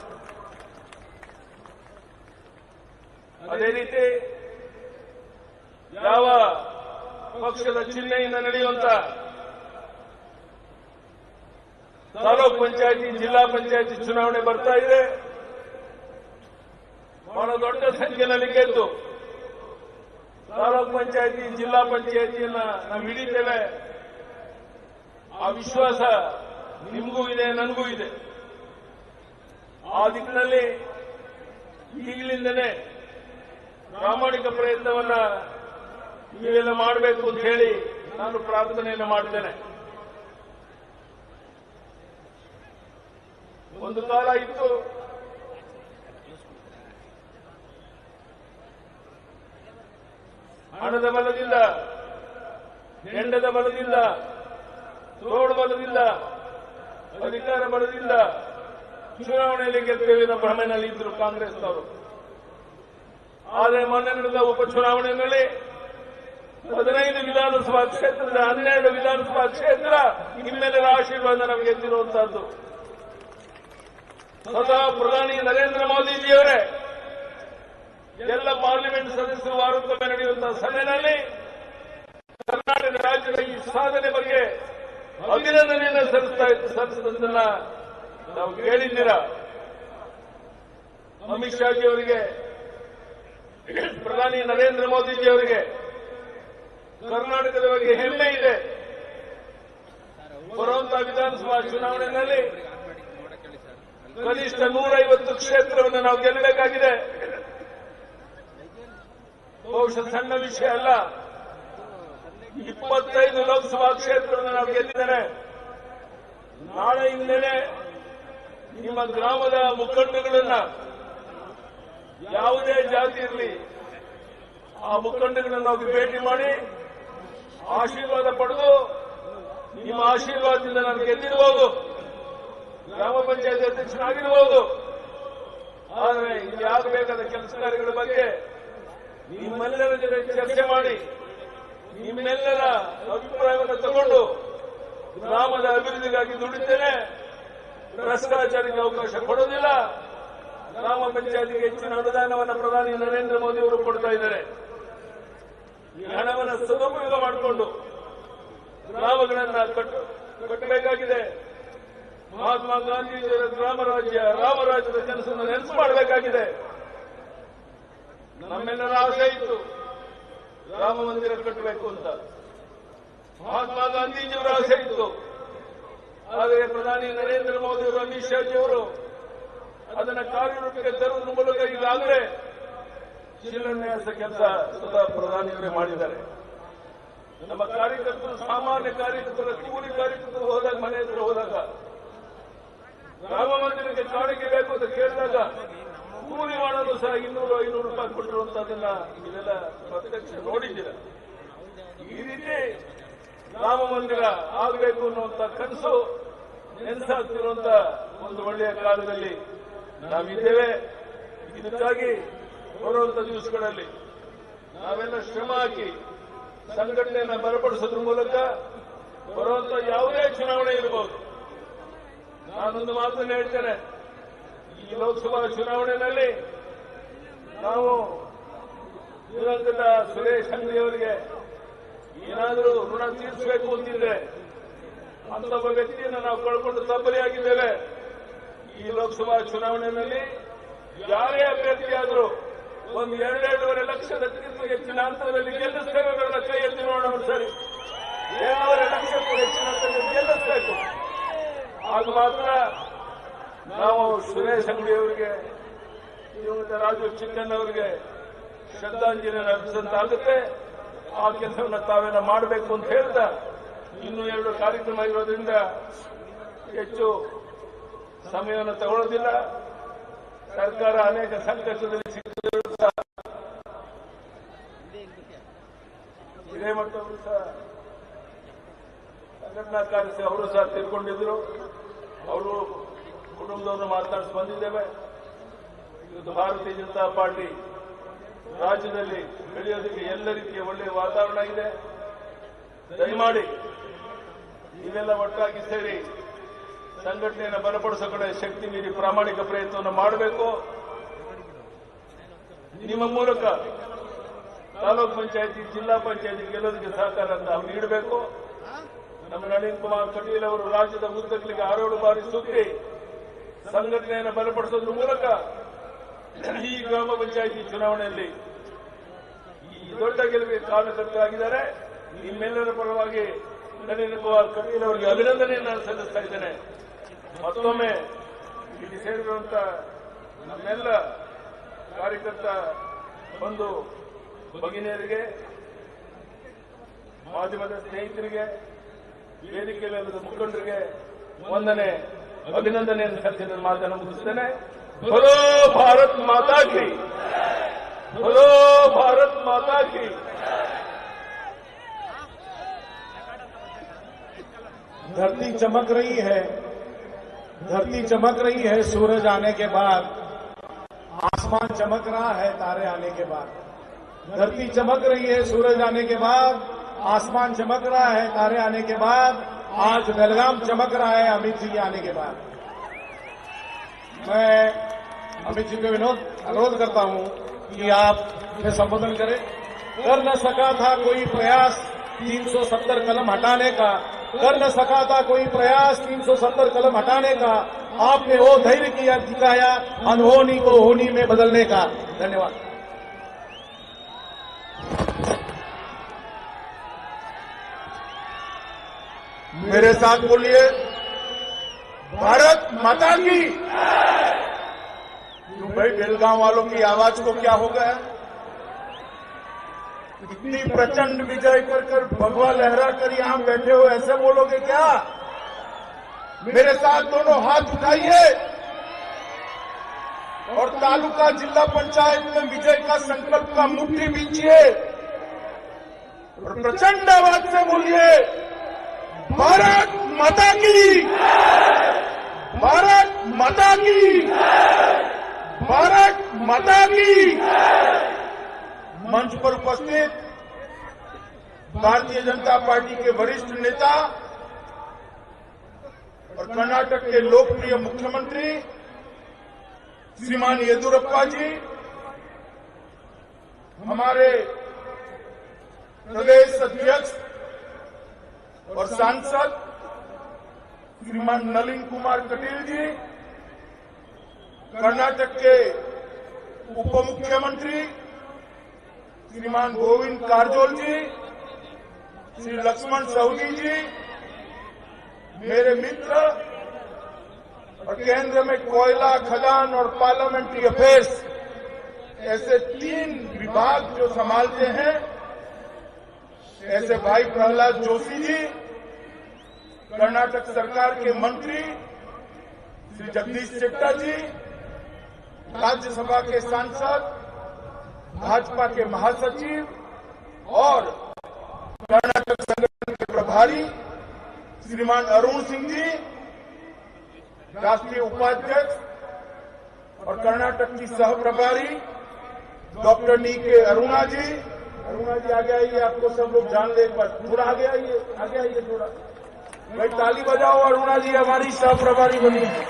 ಅದೇ ರೀತಿ ಯಾವ ಪಕ್ಷದ ಚಿಹ್ನೆಯಿಂದ ನಡೆಯುವಂತ ತಾಲೂಕ್ ಪಂಚಾಯತಿ, ಜಿಲ್ಲಾ ಪಂಚಾಯತಿ ಚುನಾವಣೆ ಬರ್ತಾ ಇದೆ. ಬಹಳ ದೊಡ್ಡ ಸಂಖ್ಯೆಯಲ್ಲಿ ಗೆದ್ದು ತಾಲೂಕ್ ಪಂಚಾಯತಿ, ಜಿಲ್ಲಾ ಪಂಚಾಯತಿಯನ್ನ ನಾವು ಹಿಡಿತೇವೆ. ಆ ವಿಶ್ವಾಸ ನಿಮಗೂ ಇದೆ, ನನಗೂ ಇದೆ. ಆ ದಿಕ್ಕಿನಲ್ಲಿ ಈಗಲಿಂದಲೇ ಪ್ರಾಮಾಣಿಕ ಪ್ರಯತ್ನವನ್ನ ನೀವೆಲ್ಲ ಮಾಡಬೇಕು ಅಂತ ಹೇಳಿ ನಾನು ಪ್ರಾರ್ಥನೆಯನ್ನು ಮಾಡ್ತೇನೆ. ಒಂದು ಕಾಲ ಇತ್ತು, ಹಣದ ಬಲದಿಂದ, ಹೆಂಡದ ಬಲದಿಂದ, ತೋಡು ಬಲದಿಂದ, ಅಧಿಕಾರ ಬಲದಿಂದ ಚುನಾವಣೆಯಲ್ಲಿ ಗೆದ್ದೇವೆ ನಮ್ಮ ಭ್ರಮೆನಲ್ಲಿ ಇದ್ರು ಕಾಂಗ್ರೆಸ್ನವರು. ಆದರೆ ಮೊನ್ನೆ ನಡೆದ ಉಪಚುನಾವಣೆಯಲ್ಲಿ 15 ವಿಧಾನಸಭಾ ಕ್ಷೇತ್ರದ 12 ವಿಧಾನಸಭಾ ಕ್ಷೇತ್ರ ನಿಮ್ಮೆಲ್ಲರ ಆಶೀರ್ವಾದ ನಮಗೆ ಗೆದ್ದಿರುವಂತಹದ್ದು. ಸ್ವತಃ ಪ್ರಧಾನಿ ನರೇಂದ್ರ ಮೋದಿಜಿಯವರೇ ಎಲ್ಲ ಪಾರ್ಲಿಮೆಂಟ್ ಸದಸ್ಯರು ವಾರಕ್ಕೊಮ್ಮೆ ನಡೆಯುವಂತಹ ಸಭೆಯಲ್ಲಿ ಕರ್ನಾಟಕ ರಾಜ್ಯದ ಈ ಸಾಧನೆ ಬಗ್ಗೆ ಅಭಿನಂದನೆಯನ್ನು ಸಲ್ಲಿಸಿದ್ದನ್ನ ನಾವು ಕೇಳಿದ್ದೀರ. ಅಮಿತ್ ಶಾ ಜಿಯವರಿಗೆ, ಪ್ರಧಾನಿ ನರೇಂದ್ರ ಮೋದಿಜಿಯವರಿಗೆ ಕರ್ನಾಟಕದ ಬಗ್ಗೆ ಹೆಮ್ಮೆ ಇದೆ. ಬರುವಂತಹ ವಿಧಾನಸಭಾ ಚುನಾವಣೆಯಲ್ಲಿ ಕನಿಷ್ಠ 150 ಕ್ಷೇತ್ರವನ್ನು ನಾವು ಗೆಲ್ಲಬೇಕಾಗಿದೆ. ಬಹುಶಃ ಸಣ್ಣ ವಿಷಯ ಅಲ್ಲ. 25 ಲೋಕಸಭಾ ಕ್ಷೇತ್ರವನ್ನು ನಾವು ಗೆದ್ದಿದ್ದೇನೆ. ನಾಳೆಯಿಂದಲೇ ನಿಮ್ಮ ಗ್ರಾಮದ ಮುಖಂಡಗಳನ್ನ, ಯಾವುದೇ ಜಾತಿ ಇರಲಿ, ಆ ಮುಖಂಡಗಳನ್ನು ಹೋಗಿ ಭೇಟಿ ಮಾಡಿ ಆಶೀರ್ವಾದ ಪಡೆದು, ನಿಮ್ಮ ಆಶೀರ್ವಾದದಿಂದ ನಾನು ಗೆದ್ದಿರಬಹುದು, ಗ್ರಾಮ ಪಂಚಾಯತ್ ಅಧ್ಯಕ್ಷನಾಗಿರಬಹುದು. ಆದರೆ ಇಲ್ಲಿ ಆಗಬೇಕಾದ ಕೆಲಸ ಕಾರ್ಯಗಳ ಬಗ್ಗೆ ನಿಮ್ಮೆಲ್ಲರ ಜೊತೆ ಚರ್ಚೆ ಮಾಡಿ, ನಿಮ್ಮೆಲ್ಲರ ಅಭಿಪ್ರಾಯವನ್ನು ತಗೊಂಡು ಗ್ರಾಮದ ಅಭಿವೃದ್ಧಿಗಾಗಿ ದುಡಿತೇನೆ. ಭ್ರಷ್ಟಾಚಾರಕ್ಕೆ ಅವಕಾಶ ಕೊಡೋದಿಲ್ಲ. ಗ್ರಾಮ ಪಂಚಾಯತಿಗೆ ಹೆಚ್ಚಿನ ಅನುದಾನವನ್ನು ಪ್ರಧಾನಿ ನರೇಂದ್ರ ಮೋದಿ ಅವರು ಕೊಡ್ತಾ ಇದ್ದಾರೆ. ಈ ಹಣವನ್ನು ಸದುಪಯೋಗ ಮಾಡಿಕೊಂಡು ಗ್ರಾಮಗಳನ್ನು ಕಟ್ಟಬೇಕಾಗಿದೆ. ಮಹಾತ್ಮ ಗಾಂಧೀಜಿಯವರ ರಾಮರಾಜ್ಯದ ಕೆಲಸವನ್ನು ನೆನಪು ಮಾಡಬೇಕಾಗಿದೆ. ನಮ್ಮೆಲ್ಲರ ಆಸೆ ಇತ್ತು ರಾಮ ಮಂದಿರ ಕಟ್ಟಬೇಕು ಅಂತ. ಮಹಾತ್ಮ ಗಾಂಧೀಜಿಯವರ ಆಸೆ ಇತ್ತು. ಆದರೆ ಪ್ರಧಾನಿ ನರೇಂದ್ರ ಮೋದಿ ಅವರು, ಅಮಿತ್ ಶಾಜಿಯವರು ಅದನ್ನು ಕಾರ್ಯರೂಪಕ್ಕೆ ತರುವುದರ ಮೂಲಕ ಈಗಾಗಲೇ ಶಿಲಾನ್ಯಾಸ ಕೆಲಸ ಸ್ವತಃ ಪ್ರಧಾನಿಯವರೇ ಮಾಡಿದ್ದಾರೆ. ನಮ್ಮ ಕಾರ್ಯಕರ್ತರು, ಸಾಮಾನ್ಯ ಕಾರ್ಯಕರ್ತರ, ಕೂಲಿ ಕಾರ್ಯಕರ್ತರು ಹೋದಾಗ, ಮನೆ ಹತ್ರ ಹೋದಾಗ ರಾಮ ಮಂದಿರಕ್ಕೆ ಕಾಣಿಕೆ ಬೇಕು ಅಂತ ಕೇಳಿದಾಗ ಕೂಲಿ ಮಾಡಲು ಸಹ 200-500 ರೂಪಾಯಿ ಕೊಟ್ಟರು ಅಂತ ಅದನ್ನ ಇದೆಲ್ಲ ಪ್ರತ್ಯಕ್ಷ ನೋಡಿದ್ದೀರ. ಈ ರೀತಿ ರಾಮ ಮಂದಿರ ಆಗಬೇಕು ಅನ್ನುವಂತ ಕನಸು ನೆನಸಾಗ್ತಿರುವಂತ ಒಂದು ಒಳ್ಳೆಯ ಕಾಲದಲ್ಲಿ ನಾವಿದ್ದೇವೆ. ಇದಕ್ಕಾಗಿ ಬರುವಂತ ದಿವಸಗಳಲ್ಲಿ ನಾವೆಲ್ಲ ಶ್ರಮ ಹಾಕಿ ಸಂಘಟನೆಯನ್ನು ಬಲಪಡಿಸೋದ್ರ ಮೂಲಕ ಬರುವಂತ ಯಾವುದೇ ಚುನಾವಣೆ ಇರಬಹುದು. ನಾನೊಂದು ಮಾತನ್ನು ಹೇಳ್ತೇನೆ, ಈ ಲೋಕಸಭಾ ಚುನಾವಣೆಯಲ್ಲಿ ನಾವು ದಿವಂಗತ ಸುರೇಶ್ ಅಂಗಡಿ ಅವರಿಗೆ ಏನಾದರೂ ಋಣ ತೀರಿಸಬೇಕು ಅಂತಿದ್ರೆ ಅಂತ ಒಬ್ಬ ವ್ಯಕ್ತಿಯನ್ನು ನಾವು ಕಳ್ಕೊಂಡು ತಬ್ಬಲಿಯಾಗಿದ್ದೇವೆ. ಈ ಲೋಕಸಭಾ ಚುನಾವಣೆಯಲ್ಲಿ ಯಾರೇ ಅಭ್ಯರ್ಥಿಯಾದರೂ 1-2.5 ಲಕ್ಷದಕ್ಕಿಂತ ಹೆಚ್ಚಿನ ಅಂತರದಲ್ಲಿ ಗೆಲ್ಲಿಸ್ತೇವೆ. ಕೈ ಎತ್ತಿ ನೋಡೋಣ ಸರಿ, 2.5 ಲಕ್ಷಕ್ಕೂ ಹೆಚ್ಚಿನ ಅಂತರದಲ್ಲಿ ಗೆಲ್ಲಿಸಬೇಕು. ಆಗ ಮಾತ್ರ ನಾವು ಸುರೇಶ್ ಅಂಗಡಿ ಅವರಿಗೆ, ರಾಜು ಚಿಕ್ಕಣ್ಣ ಅವರಿಗೆ ಶ್ರದ್ಧಾಂಜಲಿಯನ್ನು ಅರ್ಪಿಸಂತಾಗುತ್ತೆ. ಆ ಕೆಲಸವನ್ನು ತಾವೆಲ್ಲ ಮಾಡಬೇಕು ಅಂತ ಹೇಳ್ತಾ, ಇನ್ನೂ 2 ಕಾರ್ಯಕ್ರಮ ಇರೋದ್ರಿಂದ ಹೆಚ್ಚು ಸಮಯವನ್ನು ತಗೊಳ್ಳೋದಿಲ್ಲ. ಸರ್ಕಾರ ಅನೇಕ ಸಂಕಷ್ಟದಲ್ಲಿ ಸಿಕ್ಕಿದ್ರು ಸಹ ಹಿರೇಮಠವರು ಸಹ ಸಂಘಟನಾ ಕಾರ್ಯದರ್ಶಿ ಅವರು ಸಹ ತಿಳ್ಕೊಂಡಿದ್ರು. ಅವರು ಕುಟುಂಬದವ್ರನ್ನ ಮಾತನಾಡಿಸಿ ಬಂದಿದ್ದೇವೆ. ಇವತ್ತು ಭಾರತೀಯ ಜನತಾ ಪಾರ್ಟಿ ರಾಜ್ಯದಲ್ಲಿ ಬೆಳೆಯೋದಕ್ಕೆ ಎಲ್ಲ ರೀತಿಯ ಒಳ್ಳೆಯ ವಾತಾವರಣ ಇದೆ. ದಯಮಾಡಿ ನೀವೆಲ್ಲ ಒಟ್ಟಾಗಿ ಸೇರಿ ಸಂಘಟನೆಯನ್ನು ಬಲಪಡಿಸೋ ಕಡೆ ಶಕ್ತಿ ಮೀರಿ ಪ್ರಾಮಾಣಿಕ ಪ್ರಯತ್ನವನ್ನು ಮಾಡಬೇಕು. ನಿಮ್ಮ ಮೂಲಕ ತಾಲೂಕ್ ಪಂಚಾಯತಿ, ಜಿಲ್ಲಾ ಪಂಚಾಯತಿ ಗೆಲ್ಲೋದಕ್ಕೆ ಸಹಕಾರ ನಾವು ನೀಡಬೇಕು. ನಮ್ಮ ನಳಿನ್ ಕುಮಾರ್ ಕಟೀಲ್ ಅವರು ರಾಜ್ಯದ ಉದ್ದಗಲಿಗೆ 6 ಬಾರಿ ಸುತ್ತಿ ಸಂಘಟನೆಯನ್ನು ಬಲಪಡಿಸೋದ್ರ ಮೂಲಕ ಈ ಗ್ರಾಮ ಪಂಚಾಯತಿ ಚುನಾವಣೆಯಲ್ಲಿ ಈ ದೊಡ್ಡ ಗೆಲುವಿಗೆ ಕಾರಣಕರ್ತರಾಗಿದ್ದಾರೆ. ನಿಮ್ಮೆಲ್ಲರ ಪರವಾಗಿ ನಳಿನ್ ಕುಮಾರ್ ಕಟೀಲ್ ಅವರಿಗೆ ಅಭಿನಂದನೆಯನ್ನು ಸಲ್ಲಿಸ್ತಾ ಇದ್ದೇನೆ. ಮತ್ತೊಮ್ಮೆ ಇಲ್ಲಿ ಸೇರಿರುವಂತ ನಮ್ಮೆಲ್ಲ ಕಾರ್ಯಕರ್ತ ಬಂಧು ಭಗಿನಿಯರಿಗೆ, ಮಾಧ್ಯಮದ ಸ್ನೇಹಿತರಿಗೆ, ವೇದಿಕೆಯಲ್ಲಿರುವ ಮುಖಂಡರಿಗೆ ವಂದನೆ, ಅಭಿನಂದನೆಯನ್ನು ಸಲ್ಲಿಸಿ ನನ್ನ ಮಾತನ್ನು ಮುಗಿಸ್ತೇನೆ. बोलो भारत माता की, बोलो भारत माता की। धरती चमक रही है, धरती चमक रही है सूरज आने के बाद, आसमान चमक रहा है तारे आने के बाद। धरती चमक रही है सूरज आने के बाद, आसमान चमक रहा है तारे आने के बाद, आज बेलगाम चमक रहा है अमित जी आने के बाद। मैं अमित जी को अनुरोध करता हूं कि आप इसे संबोधन करें। कर न सका था कोई प्रयास 370 कलम हटाने का, कर न सका था कोई प्रयास 370 कलम हटाने का, आपने वो धैर्य किया दिखाया अनहोनी को होनी में बदलने का। धन्यवाद। मेरे साथ बोलिए, भारत माता की। क्यों भाई, बेलगांव वालों की आवाज को क्या हो गया? इतनी प्रचंड विजय कर भगवा लहरा कर यहां बैठे हो, ऐसे बोलोगे क्या? मेरे साथ दोनों हाथ उठाइए और तालुका जिला पंचायत में विजय का संकल्प का मुट्ठी बींचिए और प्रचंड आवाज से बोलिए, भारत माता की, भारत माता की, भारत माता की। मंच पर उपस्थित भारतीय जनता पार्टी के वरिष्ठ नेता और कर्नाटक के लोकप्रिय मुख्यमंत्री श्रीमान येदियुरप्पा जी, हमारे प्रदेश अध्यक्ष और सांसद श्रीमान नलिन कुमार कटील जी, कर्नाटक के उप मुख्यमंत्री श्रीमान गोविंद कारजोल जी, श्री लक्ष्मण सवदी जी, मेरे मित्र, और केंद्र में कोयला, खदान और पार्लियामेंट्री अफेयर्स ऐसे 3 विभाग जो संभालते हैं, ऐसे भाई प्रहलाद जोशी जी, कर्नाटक सरकार के मंत्री श्री जगदीश शेट्टर जी, राज्यसभा के सांसद, भाजपा के महासचिव और कर्नाटक संगठन के प्रभारी श्रीमान अरुण सिंह जी, राष्ट्रीय उपाध्यक्ष और कर्नाटक की सह प्रभारी डॉक्टर डी.के. अरुणा जी आगे आइए, आपको सब लोग जान ले, एक बार थोड़ा आगे आइए थोड़ा, भाई ताली बजाओ, अरुणा जी हमारी सह प्रभारी बनी है।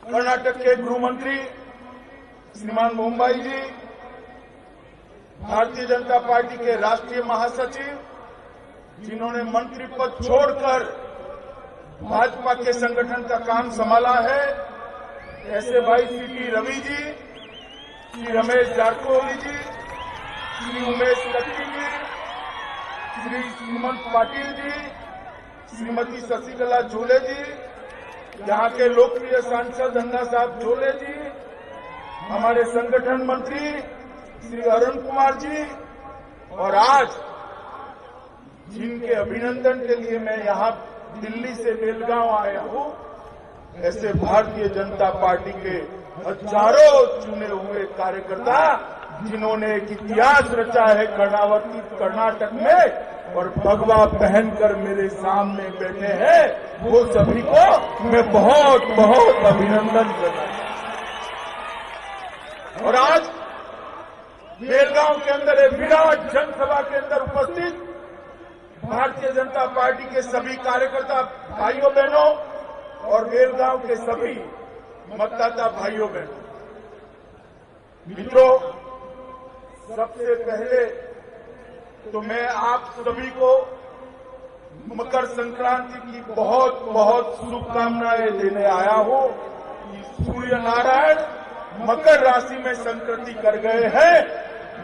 कर्नाटक के गृह मंत्री श्रीमान मुंबई जी, भारतीय जनता पार्टी के राष्ट्रीय महासचिव, जिन्होंने मंत्री पद छोड़कर भाजपा के संगठन का काम संभाला है, ऐसे भाई सी.टी. रवि जी, श्री रमेश जारकिहोली जी, श्री उमेश कत्ती जी, श्री सुमंत पाटिल जी, श्रीमती शशिकला जोले जी, यहाँ के लोकप्रिय सांसद अन्ना साहब जोले जी, हमारे संगठन मंत्री श्री अरुण कुमार जी, और आज जिनके अभिनंदन के लिए मैं यहाँ दिल्ली से बेलगांव आया हूँ, ऐसे भारतीय जनता पार्टी के हजारों चुने हुए कार्यकर्ता, जिन्होंने एक इतिहास रचा है कर्नाटक में, और भगवा पहनकर मेरे सामने बैठे हैं, वो सभी को मैं बहुत बहुत अभिनंदन करता हूं। और आज बेलगांव के अंदर एक विराट जनसभा के अंदर उपस्थित भारतीय जनता पार्टी के सभी कार्यकर्ता भाइयों बहनों और बेलगांव के सभी मतदाता भाइयों बहनों, मित्रों, सबसे पहले तो मैं आप सभी को मकर संक्रांति की बहुत बहुत शुभकामनाएं देने आया हूं। सूर्य नारायण मकर राशि में संक्रति कर गए हैं।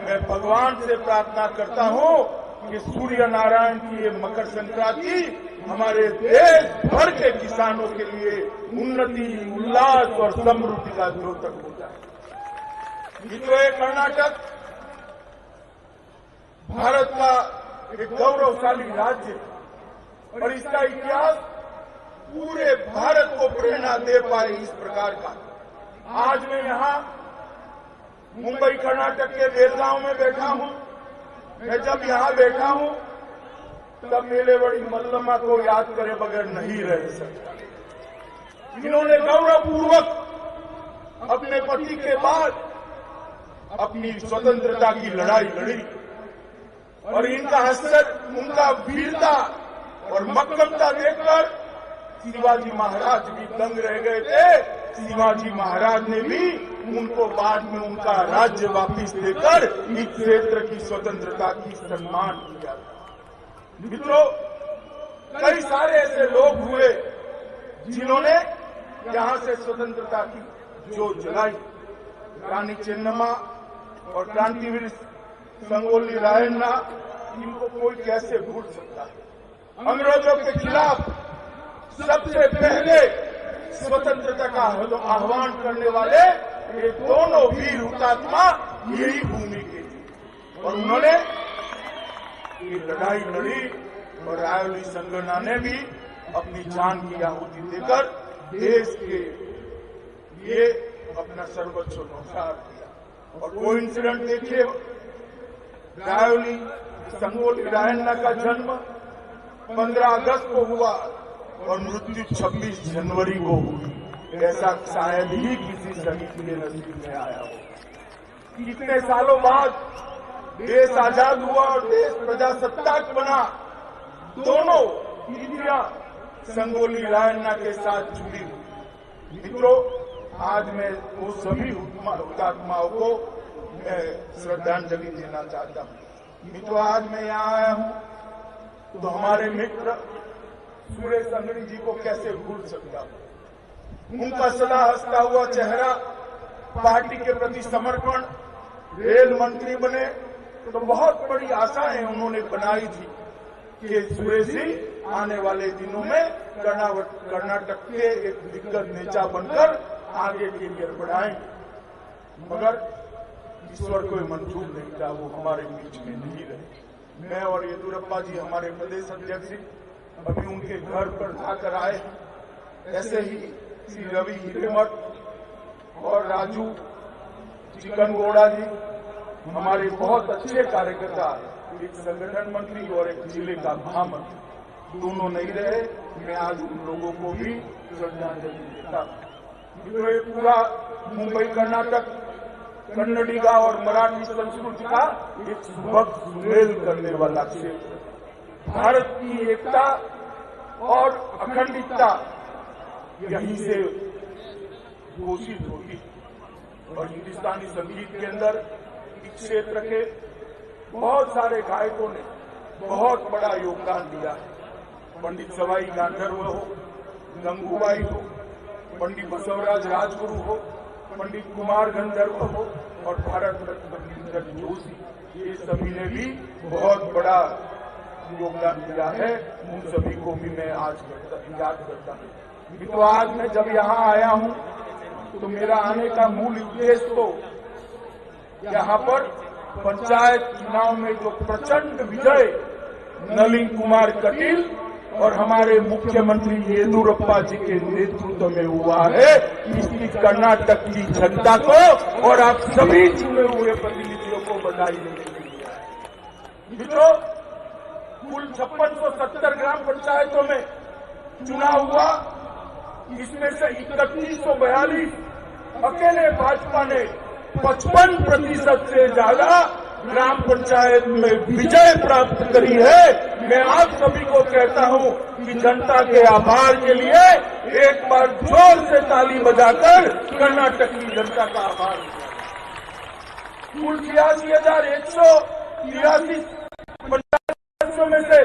मैं भगवान से प्रार्थना करता हूं कि सूर्य नारायण की ये मकर संक्रांति हमारे देश भर के किसानों के लिए उन्नति, उल्लास और समृद्धि का द्योतक हो जाए। मित्रों, ये कर्नाटक भारत का एक गौरवशाली राज्य है और इसका इतिहास पूरे भारत को प्रेरणा दे पाए इस प्रकार का। आज मैं यहाँ मुंबई कर्नाटक के बेलगांव में बैठा हूँ। मैं जब यहाँ बैठा हूँ तब मेरे बड़ी मल्लम्मा को याद करे बगैर नहीं रह सकता। इन्होंने गौरवपूर्वक अपने पति के बाद अपनी स्वतंत्रता की लड़ाई लड़ी और इनका हसर, उनका वीरता और मक्कमता देखकर शिवाजी महाराज भी दंग रह गए थे। शिवाजी महाराज ने भी उनको बाद में उनका राज्य वापस देकर इस क्षेत्र की स्वतंत्रता की सम्मान किया। मित्रों, कई सारे ऐसे लोग हुए जिन्होंने यहां से स्वतंत्रता की जोत जलाई। रानी चेन्नम्मा और क्रांतिवीर संगोली रायन्ना, इनको कोई कैसे भूल सकता है। अंग्रेजों के खिलाफ सबसे पहले स्वतंत्रता का आह्वान करने वाले ये दोनों वीर हुतात्मा यही भूमि के थे और उन्होंने ये लड़ाई लड़ी और रायोली संगठन ने भी अपनी जान की आहुति देकर देश के लिए अपना सर्वोच्च न्यौछावर किया। और कोइंसिडेंट देखिए, रायोली संगोली रायन्ना का जन्म 15 अगस्त को हुआ और मृत्यु 26 जनवरी को हुई। ऐसा शायद ही किसी शहीद के नसीब में आया हो। इतने सालों बाद देश आजाद हुआ और देश प्रजासत्ताक बना। दोनों नीतियां संगोली रायन्ना के साथ जुड़ी हुई। मित्रों, आज मैं वो सभी हुतात्माओं को श्रद्धांजलि देना चाहता हूँ। मित्रों, आज मैं यहाँ आया हूँ तो हमारे मित्र सुरेश अंगड़ी जी को कैसे भूल सकता हूं। उनका सदा हंसता हुआ चेहरा, पार्टी के प्रति समर्पण, रेल मंत्री बने तो बहुत बड़ी आशाएं उन्होंने बनाई थी कि सुरेश जी आने वाले दिनों में कर्नाटक के एक दिग्गज नेता बनकर आगे कैरियर बढ़ाएंगे, मगर ईश्वर को मंजूर नहीं था, वो हमारे बीच में नहीं रहे। मैं और येदुरप्पा जी हमारे प्रदेश अध्यक्ष जी अभी उनके घर पर जाकर आए। ऐसे ही श्री रवि हिरेमठ और राजू चिकनगौड़ा जी हमारे बहुत अच्छे कार्यकर्ता, एक संगठन मंत्री और एक जिले का महामंत्री, दोनों नहीं रहे। मैं आज उन लोगों को भी श्रद्धांजलि देता हूं। तो ये पूरा मुंबई कर्नाटक कन्नडिगा और मराठी संस्कृति का एक सुभग सुमेल करने वाला क्षेत्र। भारत की एकता और अखंडता यहीं से घोषित होगी और हिंदुस्तानी संगीत के अंदर इस क्षेत्र के बहुत सारे गायकों ने बहुत बड़ा योगदान दिया है। पंडित सवाई गांधर्व हो, गंगूबाई हो, पंडित बसवराज राजगुरु हो, पंडित कुमार गंधर्व हो और भारत रत्न बलिंदर जोशी, ये सभी ने भी बहुत बड़ा योगदान दिया है। उन सभी को भी मैं आज याद करता हूँ। तो आज मैं जब यहाँ आया हूँ तो मेरा आने का मूल उद्देश्य तो यहाँ पर पंचायत चुनाव में जो प्रचंड विजय नलिन कुमार कटील और हमारे मुख्यमंत्री येदुरप्पा जी के नेतृत्व में हुआ है, इसकी कर्नाटक की जनता को और आप सभी चुने हुए प्रतिनिधियों को बधाई देने के लिए। मित्रों, कुल 5670 ग्राम पंचायतों में चुनाव हुआ, इसमें से 3142 अकेले भाजपा ने 55% से ज्यादा ग्राम पंचायत में विजय प्राप्त करी है। मैं आप सभी को कहता हूं कि जनता के आभार के लिए एक बार जोर से ताली बजाकर कर्नाटक की जनता का आभार। कुल 86,183 पंचायतों में से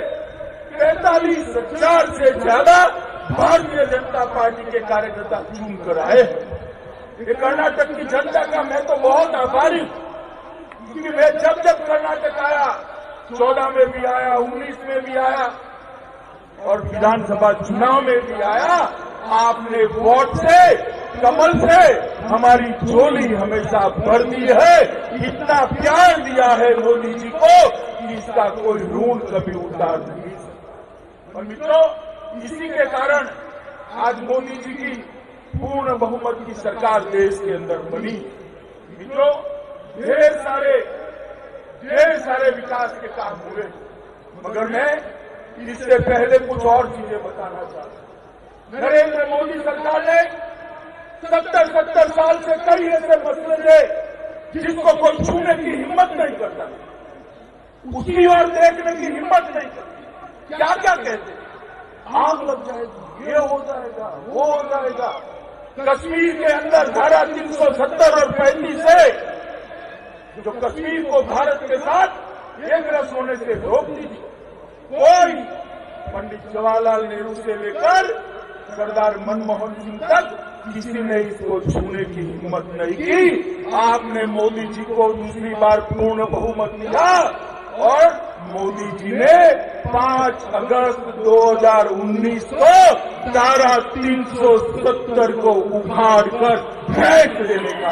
43,000 से ज्यादा भारतीय जनता पार्टी के कार्यकर्ता चुन कर आए। ये कर्नाटक की जनता का मैं तो बहुत आभारी, क्योंकि मैं जब जब कर्नाटक आया, 14 में भी आया, 19 में भी आया और विधानसभा चुनाव में भी आया, आपने वोट से, कमल से हमारी झोली हमेशा भर दी है। इतना प्यार दिया है मोदी जी को कि इसका कोई ऋण कभी उतार नहीं सकता। और मित्रों, इसी के कारण आज मोदी जी की पूर्ण बहुमत की सरकार देश के अंदर बनी। मित्रों, ढेर सारे विकास के काम हुए, मगर मैं इससे पहले कुछ और चीजें बताना चाहता हूं। नरेंद्र मोदी सरकार ने 70 साल से कई ऐसे मसले थे जिसको कोई छूने की हिम्मत नहीं करता, उसकी ओर देखने की हिम्मत नहीं करती। क्या क्या कहते, आग लग जाएगी, ये हो जाएगा, वो हो जाएगा। कश्मीर के अंदर धारा 370 और 35 से जो कश्मीर को भारत के साथ एक रस होने से रोकती थी, कोई पंडित जवाहरलाल नेहरू से लेकर सरदार मनमोहन सिंह तक किसी ने इसको छूने की हिम्मत नहीं की। आपने मोदी जी को दूसरी बार पूर्ण बहुमत दिया और मोदी जी ने 5 अगस्त 2019 को धारा 370 को उखाड़ कर फेंक देने का।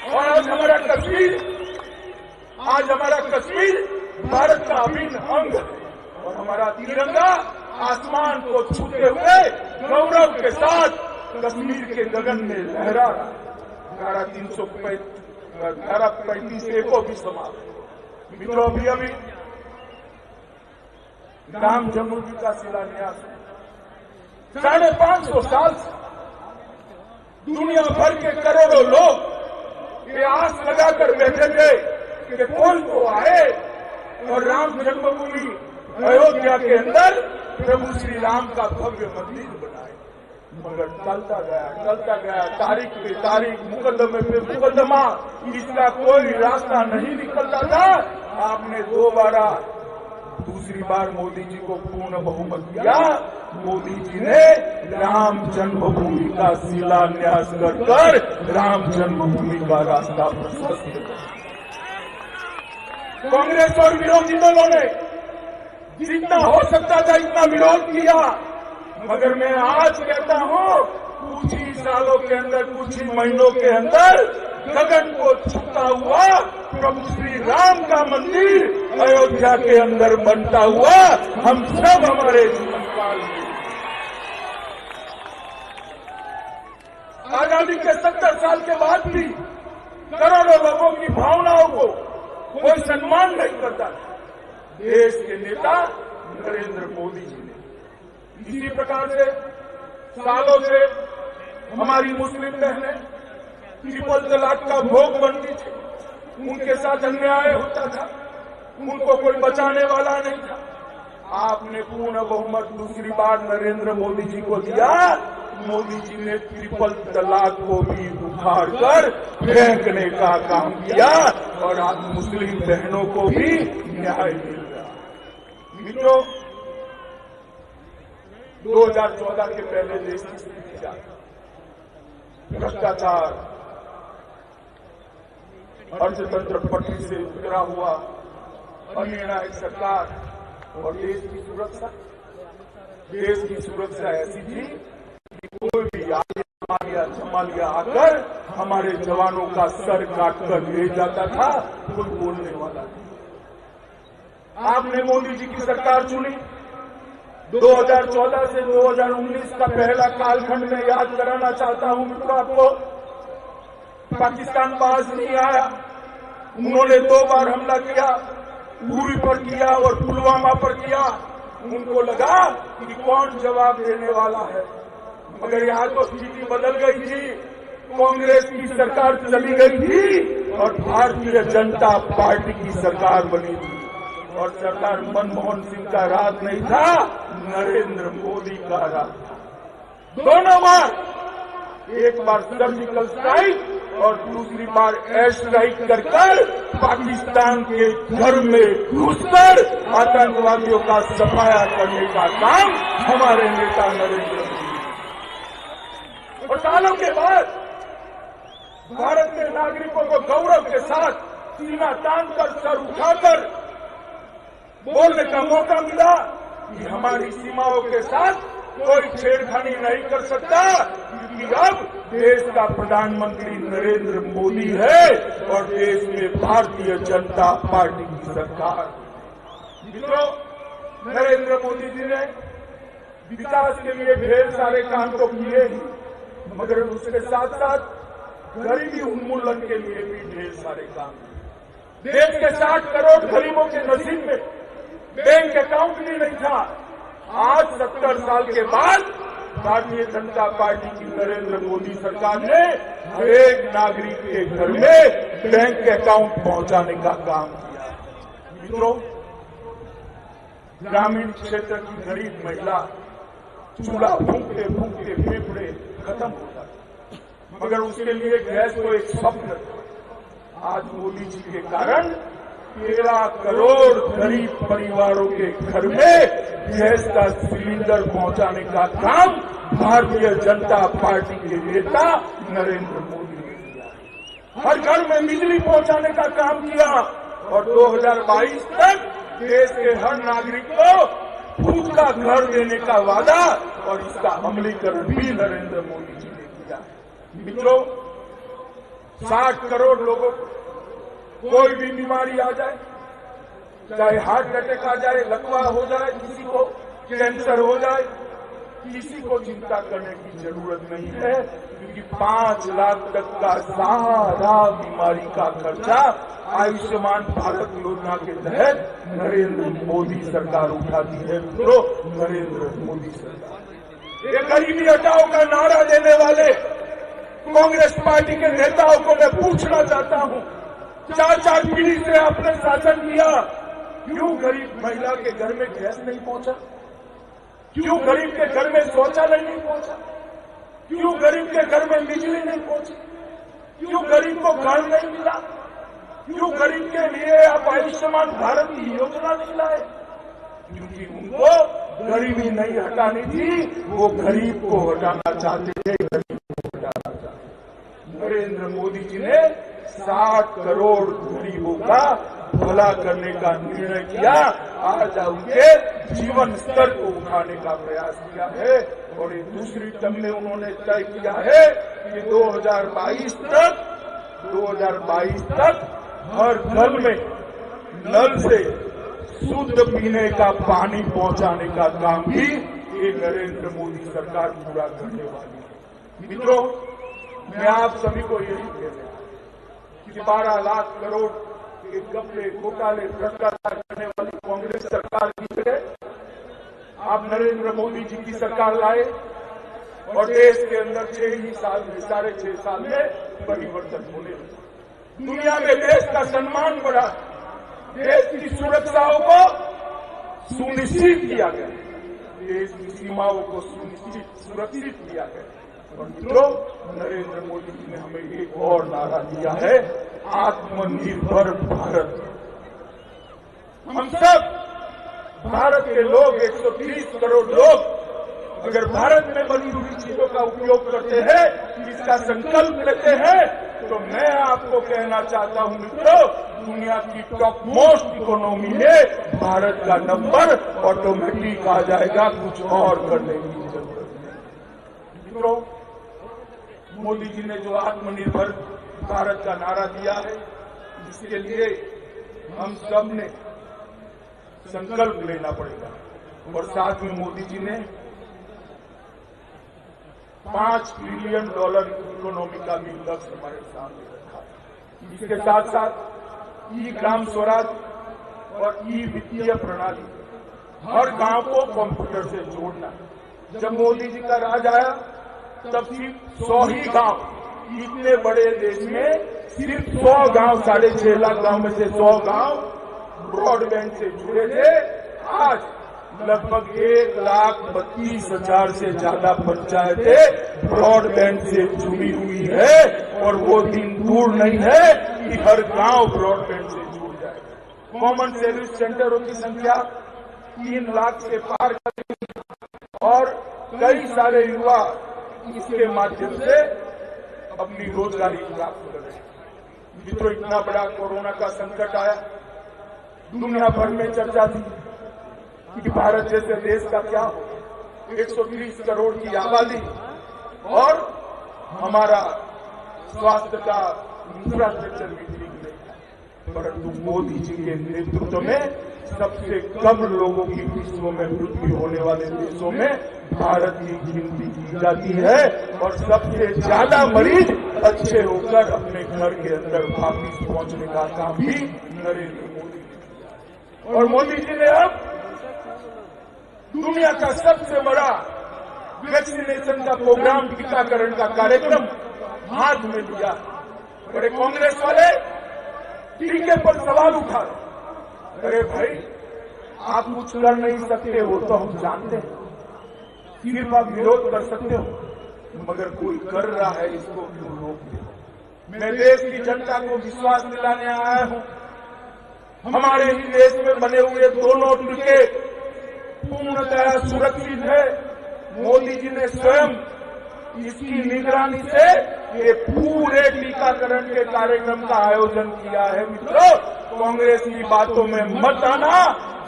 और आज हमारा कश्मीर भारत का अभिन्न अंग है और हमारा तिरंगा आसमान को छूते हुए गौरव के साथ कश्मीर के गगन में लहरा रहा। धारा 35A को भी समाप्त। मित्रों, अभी राम जन्मभूमि का शिलान्यास 550 साल से दुनिया भर के करोड़ों लोग ये आस लगाकर बैठे थे कि कोई तो आए और राम जन्मभूमि अयोध्या के अंदर प्रभु श्री राम का भव्य मंदिर बनाए, मगर चलता गया तारीख पे तारीख, मुकदमे पे मुकदमा, इसका कोई रास्ता नहीं निकलता था। आपने दोबारा दूसरी बार मोदी जी को पूर्ण बहुमत दिया। मोदी जी ने राम जन्मभूमि का शिलान्यास कर राम जन्मभूमि का रास्ता प्रशस्त किया। कांग्रेस और विरोधी दलों ने जितना हो सकता था इतना विरोध किया, मगर मैं आज कहता हूं कुछ ही सालों के अंदर, कुछ ही महीनों के अंदर गगन को छूता हुआ प्रभु श्री राम का मंदिर अयोध्या के अंदर बनता हुआ हम सब हमारे जीवन काल में आजादी के 70 साल के बाद भी करोड़ों लोगों की भावनाओं को कोई सम्मान नहीं करता। देश के नेता नरेंद्र मोदी जी ने इसी प्रकार से सालों से हमारी मुस्लिम बहनें ट्रिपल तलाक का भोग बनती थी, उनके साथ अन्याय होता था, उनको कोई बचाने वाला नहीं था। आपने पूर्ण बहुमत दूसरी बार नरेंद्र मोदी जी को दिया। मोदी जी ने ट्रिपल तलाक को भी उखाड़ कर फेंकने का काम किया और आज मुस्लिम बहनों को भी न्याय मिल रहा। मित्रों, 2014 के पहले देश की स्थिति क्या, भ्रष्टाचार, अर्थतंत्र पटरी से उतरा हुआ, अन्यायिक सरकार और देश की सुरक्षा ऐसी थी कि कोई भी जमालिया आकर हमारे जवानों का सर काटकर ले जाता था, कोई बोलने वाला नहीं। आपने मोदी जी की सरकार चुनी। 2014 से 2019 का पहला कालखंड में याद कराना चाहता हूं मित्रों आपको। पाकिस्तान पास नहीं आया, उन्होंने 2 बार हमला किया, उरी पर किया और पुलवामा पर किया। उनको लगा कि कौन जवाब देने वाला है, मगर यहाँ तो स्थिति बदल गई थी। कांग्रेस की सरकार चली गई थी और भारतीय जनता पार्टी की सरकार बनी थी। और सरकार मनमोहन सिंह का राज नहीं था, नरेंद्र मोदी का राज था। दोनों बार, एक बार सर्जिकल स्ट्राइक और दूसरी बार एयर स्ट्राइक कर पाकिस्तान के घर में घुसकर आतंकवादियों का सफाया करने का काम हमारे नेता नरेंद्र मोदी। और सालों के बाद भारत के नागरिकों को गौरव के साथ सीना तानकर सर उठाकर बोलने का मौका मिला कि हमारी सीमाओं के साथ कोई छेड़खानी नहीं कर सकता, क्योंकि अब देश का प्रधानमंत्री नरेंद्र मोदी है और देश में भारतीय जनता पार्टी की सरकार। मित्रों, नरेंद्र मोदी जी ने विकास के लिए ढेर सारे काम तो किए ही, मगर उसके साथ साथ गरीबी उन्मूलन के लिए भी ढेर सारे काम किए। देश के 60 करोड़ गरीबों के नसीब में बैंक अकाउंट भी नहीं था। आज 70 साल के बाद भारतीय जनता पार्टी की नरेंद्र मोदी सरकार ने हर एक नागरिक के घर में बैंक अकाउंट पहुंचाने का काम किया। मित्रों, ग्रामीण क्षेत्र की गरीब महिला चूल्हा फूंकते फूंकते फेफड़े खत्म हो जाते, मगर उसके लिए गैस को एक स्वप्न था। आज मोदी जी के कारण 13 करोड़ गरीब परिवारों के घर में गैस का सिलेंडर पहुंचाने का काम भारतीय जनता पार्टी के नेता नरेंद्र मोदी ने किया। हर घर में बिजली पहुंचाने का काम किया और 2022 तक देश के हर नागरिक को खुद का घर देने का वादा और इसका अमलीकरण भी नरेंद्र मोदी जी ने किया। मित्रों, 60 करोड़ लोगों को कोई भी बीमारी आ जाए, चाहे हार्ट अटैक आ जाए, लकवा हो जाए, किसी को कैंसर हो जाए, किसी को चिंता करने की जरूरत नहीं है, क्योंकि 5 लाख तक का सारा बीमारी का खर्चा आयुष्मान भारत योजना के तहत नरेंद्र मोदी सरकार उठाती है। मित्रों, नरेंद्र मोदी सरकार। ये गरीबी हटाओ का नारा देने वाले कांग्रेस पार्टी के नेताओं को मैं पूछना चाहता हूं, 4 पीढ़ी से आपने शासन किया, क्यों गरीब महिला के घर में गैस नहीं पहुंचा? क्यों गरीब के घर में शौचालय नहीं पहुंचा? क्यों गरीब के घर में बिजली नहीं पहुंची? क्यों गरीब को घर नहीं मिला? क्यों गरीब के लिए आप आयुष्मान भारत की योजना नहीं लाए? क्योंकि उनको गरीबी नहीं हटानी थी, वो गरीब को हटाना चाहते थे, गरीब को हटाना चाहते। नरेंद्र मोदी जी ने 60 करोड़ गरीबों का भला करने का निर्णय किया। आज उनके जीवन स्तर को उठाने का प्रयास किया है और एक दूसरी टर्म में उन्होंने तय किया है कि 2022 तक हर घर में नल से शुद्ध पीने का पानी पहुंचाने का काम भी ये नरेंद्र मोदी सरकार पूरा करने वाली है। मित्रों, मैं आप सभी को यही कह रहा हूं कि 12 लाख करोड़ के घपले घोटाले भ्रष्टाचार करने वाली कांग्रेस सरकार की जगह आप नरेंद्र मोदी जी की सरकार लाए और देश के अंदर 6 ही साल में, 6.5 साल में परिवर्तन होने लगा। दुनिया में देश का सम्मान बढ़ा, देश की सुरक्षाओं को सुनिश्चित किया गया, देश की सीमाओं को सुरक्षित किया गया। और मित्रों, नरेंद्र मोदी जी ने हमें एक और नारा दिया है, आत्मनिर्भर भारत। हम सब भारत के लोग, 130 करोड़ लोग अगर भारत में बनी हुई चीजों का उपयोग करते हैं, इसका संकल्प लेते हैं, तो मैं आपको कहना चाहता हूं मित्रों, दुनिया की टॉप मोस्ट इकोनॉमी में भारत का नंबर ऑटोमेटिक आ जाएगा, कुछ और करने की जरूरत नहीं। मित्रों, मोदी जी ने जो आत्मनिर्भर भारत का नारा दिया है, इसके लिए हम सब ने संकल्प लेना पड़ेगा और साथ में मोदी जी ने $5 ट्रिलियन इकोनॉमी का भी लक्ष्य हमारे सामने रखा है। इसके साथ साथ ई ग्राम स्वराज और ई वित्तीय प्रणाली, हर गांव को कंप्यूटर से जोड़ना। जब मोदी जी का राज आया तब सिर्फ 100 ही गांव, इतने बड़े देश में सिर्फ 100 गांव, 6.5 लाख गांव में से 100 गांव ब्रॉडबैंड से जुड़े थे। आज लगभग 1,32,000 से ज्यादा पंचायतें ब्रॉडबैंड से जुड़ी हुई है और वो दिन दूर नहीं है कि हर गांव ब्रॉडबैंड से जुड़ जाएगा। कॉमन सर्विस सेंटरों की संख्या 3 लाख से पार करेगी और कई सारे युवा इसके माध्यम से अपनी रोजगारी प्राप्त कर रहे हैं। मित्रों, इतना बड़ा कोरोना का संकट आया, दुनिया भर में चर्चा थी कि भारत जैसे देश का क्या हो, 130 करोड़ की आबादी और हमारा स्वास्थ्य का इंफ्रास्ट्रक्चर भी ठीक नहीं है। परंतु मोदी जी के नेतृत्व में सबसे कम लोगों की विश्व में मृत्यु होने वाले देशों में भारत की गिनती की जाती है और सबसे ज्यादा मरीज अच्छे होकर अपने घर के अंदर वापिस पहुंचने का काम भी नरेंद्र मोदी ने किया। और मोदी जी ने अब दुनिया का सबसे बड़ा वैक्सीनेशन का प्रोग्राम, टीकाकरण का कार्यक्रम हाथ में लिया। बड़े कांग्रेस वाले टीके पर सवाल उठा, अरे भाई आप कुछ कर नहीं सकते, वो तो हम जानते हैं, सिर्फ आप विरोध कर सकते हो, मगर कोई कर रहा है, इसको क्यों रोकते हो? मैं देश की जनता को विश्वास दिलाने आया हूं, हमारे ही देश में बने हुए दोनों टीके पूर्णतः सुरक्षित है। मोदी जी ने स्वयं इसकी निगरानी से ये पूरे टीकाकरण के कार्यक्रम का आयोजन किया है। मित्रों, कांग्रेस की बातों में मत आना,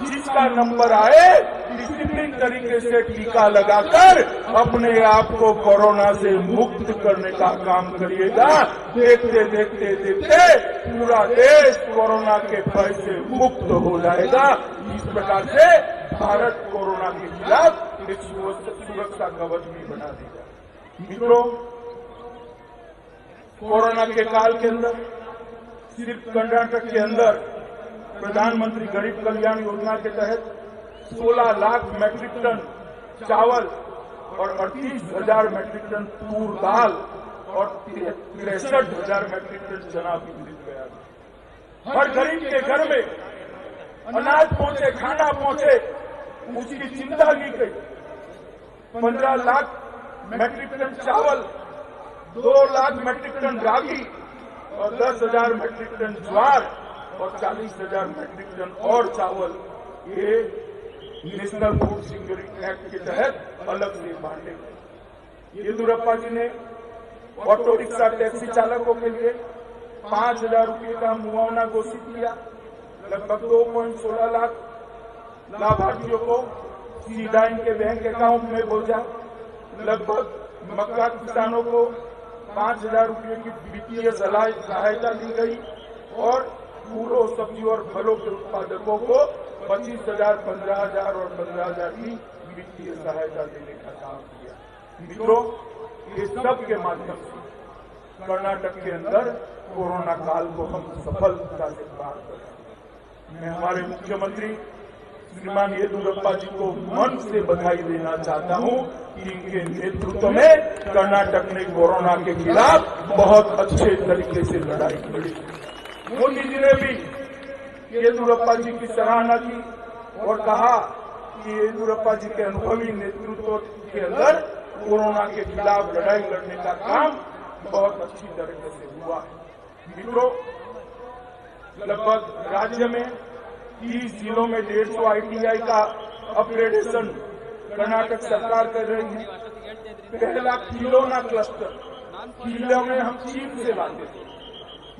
जिसका नंबर आए डिसिप्लिन तरीके से टीका लगाकर अपने आप को कोरोना से मुक्त करने का काम करिएगा। देखते देखते देखते पूरा देश कोरोना के भय से मुक्त हो जाएगा। इस प्रकार से भारत कोरोना के खिलाफ एक सुरक्षा कवच भी बना देगा। मित्रों, कोरोना के काल के अंदर सिर्फ कर्नाटक के अंदर प्रधानमंत्री गरीब कल्याण योजना के तहत 16 लाख मैट्रिक टन चावल और 38,000 मैट्रिक टन तूर दाल और 63,000 मैट्रिक टन चना वितरित गया। हर गरीब के घर में अनाज पहुंचे, खाना पहुंचे, उसकी चिंता की गई। 15 लाख मैट्रिक टन चावल, 2 लाख मैट्रिक टन रागी और 10,000 मैट्रिक टन ज्वार और 40,000 मैट्रिक टन और चावल, ये नेशनल फूड सिक्योरिटी एक्ट के तहत अलग से बांटे गए। येदुरप्पा जी ने ऑटो रिक्शा टैक्सी चालकों के लिए 5,000 रुपये का मुआवना घोषित किया। लगभग 2.16 लाख लाभार्थियों को सीधा इनके बैंक अकाउंट में भेजा। लगभग मक्का किसानों को 5,000 रुपये की वित्तीय सहायता दी गई और फूलों, सब्जी और फलों के उत्पादकों को 25,000, 15,000 और 15,000 की वित्तीय सहायता देने का काम किया। मित्रों, ये सब के माध्यम से कर्नाटक के अंदर कोरोना काल को हम सफलता से पार करें। मैं हमारे मुख्यमंत्री श्रीमान येदुरप्पा जी को मन से बधाई देना चाहता हूं कि इनके नेतृत्व में कर्नाटक ने कोरोना के खिलाफ बहुत अच्छे तरीके से लड़ाई लड़ी। मोदी जी ने भी येदुरप्पा जी की सराहना की और कहा कि येदुरप्पा जी के अनुभवी नेतृत्व के अंदर कोरोना के खिलाफ लड़ाई लड़ने का काम बहुत अच्छी तरीके से हुआ है। मित्रों, लगभग राज्य में 30 जिलों में 150 ITI का अपग्रेडेशन कर्नाटक सरकार कर रही है। पहला खिलौना क्लस्टर, खिलौने हम चीन से लाते थे,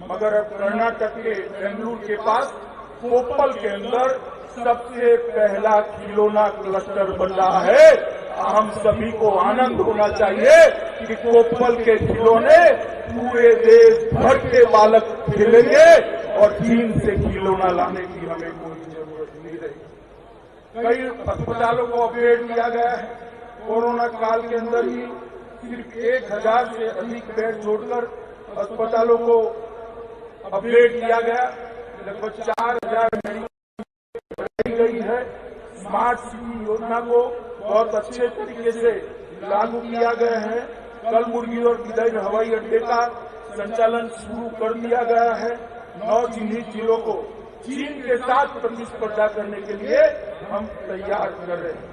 मगर अब कर्नाटक के बेंगलुरु के पास कोप्पल के अंदर सबसे पहला खिलौना क्लस्टर बन रहा है। हम सभी को आनंद होना चाहिए कि कोप्पल के खिलौने पूरे देश भर के बालक खेलेंगे और चीन से खिलौना लाने की हमें कोई जरूरत नहीं रही। कई अस्पतालों को अपग्रेड किया गया है। कोरोना काल के अंदर ही सिर्फ 1,000 से अधिक बेड जोड़कर अस्पतालों को अपग्रेड किया गया। लगभग 4,000 बढ़ाई गई है। स्मार्ट सिटी योजना को बहुत अच्छे तरीके से लागू किया गया है। कलबुर्गी और बिदर हवाई अड्डे का संचालन शुरू कर दिया गया है। 9 चिन्हित जिलों को चीन के साथ प्रतिस्पर्धा करने के लिए हम तैयार कर रहे हैं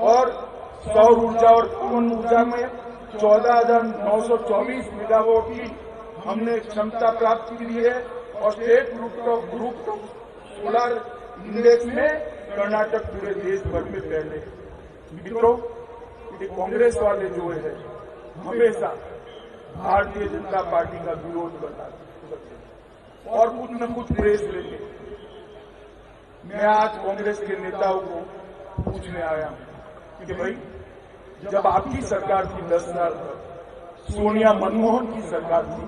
और सौर ऊर्जा और पवन ऊर्जा में 14,924 मेगावाट की हमने क्षमता प्राप्त की है और स्टेट ग्रुप सोलर इंडेक्स में कर्नाटक पूरे देश भर में पहले। मित्रों, ये कांग्रेस वाले जो है हमेशा भारतीय जनता पार्टी का विरोध करना और कुछ न कुछ प्रेस लेंगे। मैं आज कांग्रेस के नेताओं को पूछने आया हूं कि भाई, जब आपकी सरकार थी 10 साल तक, सोनिया मनमोहन की सरकार थी,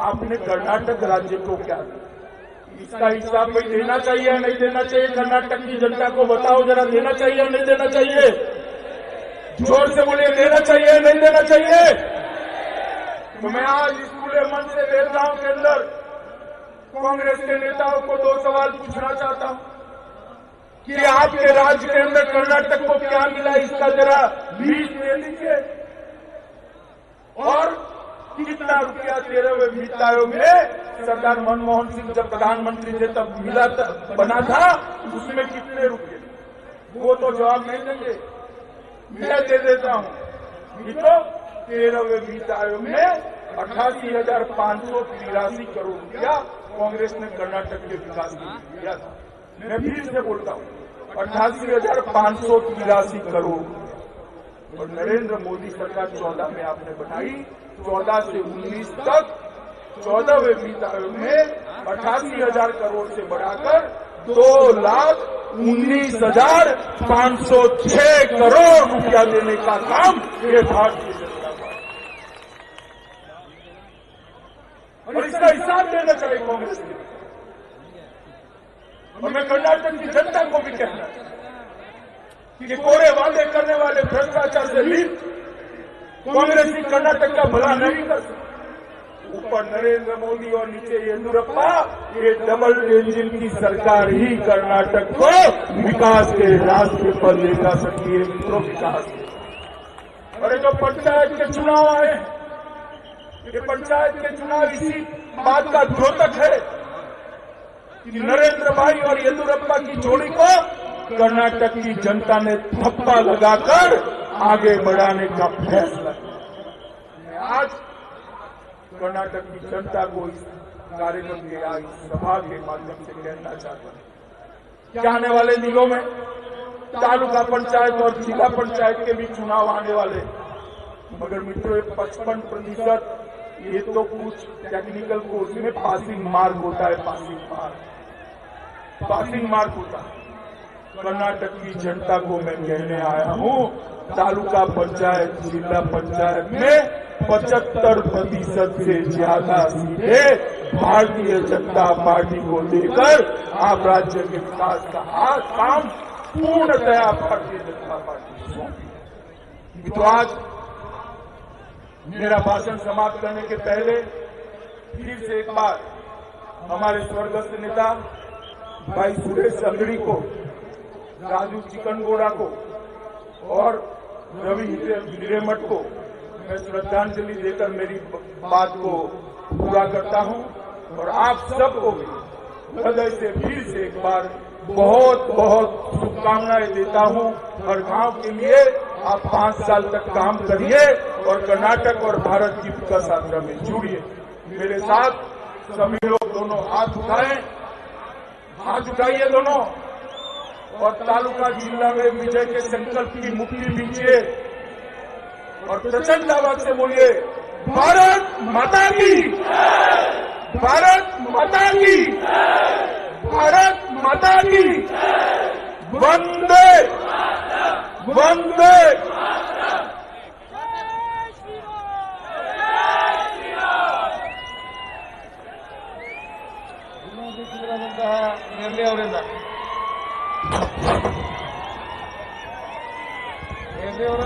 आपने कर्नाटक राज्य को क्या दिया? इसका हिसाब भाई देना चाहिए या नहीं देना चाहिए? कर्नाटक की जनता को बताओ जरा, देना चाहिए या नहीं देना चाहिए? जोर से बोलिए, देना चाहिए या नहीं देना चाहिए? तो मैं आज इस खुले मन से बेलगांव के अंदर कांग्रेस के नेताओं को 2 सवाल पूछना चाहता हूं कि आपके राज्य के अंदर कर्नाटक को क्या मिला, इसका जरा लिस्ट दे दीजिए। और कितना रुपया 13वें वित्त आयोग में सरदार मनमोहन सिंह जब प्रधानमंत्री थे तब मिला बना था, उसमें कितने रुपये? वो तो जवाब नहीं देंगे, मैं दे देता हूं। तो 13वें वित्त आयोग में 88,583 करोड़ रुपया कांग्रेस ने कर्नाटक के विकास के लिए दिया था। मैं फिर से बोलता हूं, 88,583 करोड़। और नरेंद्र मोदी सरकार 14 में आपने बढ़ाई, 14 से 19 तक 14वें वित्त आयोग में 88,000 करोड़ से बढ़ाकर 2,19,506 करोड़ रुपया देने का काम ये भारतीय जनता पार्टी, और इसका हिसाब देना चाहिए कांग्रेस के। और मैं कर्नाटक की जनता को भी कहना कि कोरे वादे करने वाले भ्रष्टाचार से लिप्त कांग्रेस की कर्नाटक का भला नहीं कर सकती। ऊपर नरेंद्र मोदी और नीचे येदुरप्पा, ये डबल इंजन की सरकार ही कर्नाटक को विकास के रास्ते पर ले जा सकती है। मित्रों, विकास अरे जो पंचायत के चुनाव आए, ये पंचायत के चुनाव इसी बात का द्योतक है कि नरेंद्र भाई और येदुरप्पा की जोड़ी को कर्नाटक की जनता ने थप्पा लगाकर आगे बढ़ाने का फैसला किया। आज कर्नाटक की जनता को इस कार्यक्रम के इस सभा के माध्यम से कहना चाहता हूं कि आने वाले दिनों में तालुका पंचायत और जिला पंचायत के भी चुनाव आने वाले। मगर मित्रों 55% ये तो कुछ टेक्निकल कोर्स में पासिंग मार्क होता है, पासिंग मार्क होता है। कर्नाटक की जनता को मैं कहने आया हूं, तालुका पंचायत जिला पंचायत में 75% से ज्यादा सीटें भारतीय जनता पार्टी को देकर आप राज्य के विकास का हर काम पूर्णतया भारतीय जनता पार्टी को सौंपी। तो आज मेरा भाषण समाप्त करने के पहले फिर से एक बार हमारे स्वर्गस्थ नेता भाई सुरेश अंगड़ी को, राजू चिकनगोड़ा को और रवि हिरेमठ को मैं श्रद्धांजलि देकर मेरी बात को पूरा करता हूं और आप सबको भी हृदय से फिर से एक बार बहुत बहुत शुभकामनाएं देता हूं। हर गांव के लिए आप 5 साल तक काम करिए और कर्नाटक और भारत की विकास यात्रा में जुड़िए। मेरे साथ सभी लोग दोनों हाथ उठाएं, हाथ उठाइए दोनों, और तालुका जिला में विजय के संकल्प की मुक्ति दीजिए और प्रचंड आवाज से बोलिए, भारत माता की, भारत माता की, भारत माता की, वंदे वंदे। ನಿರ್ಲಿ ಅವರಿಂದ ನಿರ್ಲಿ ಅವರ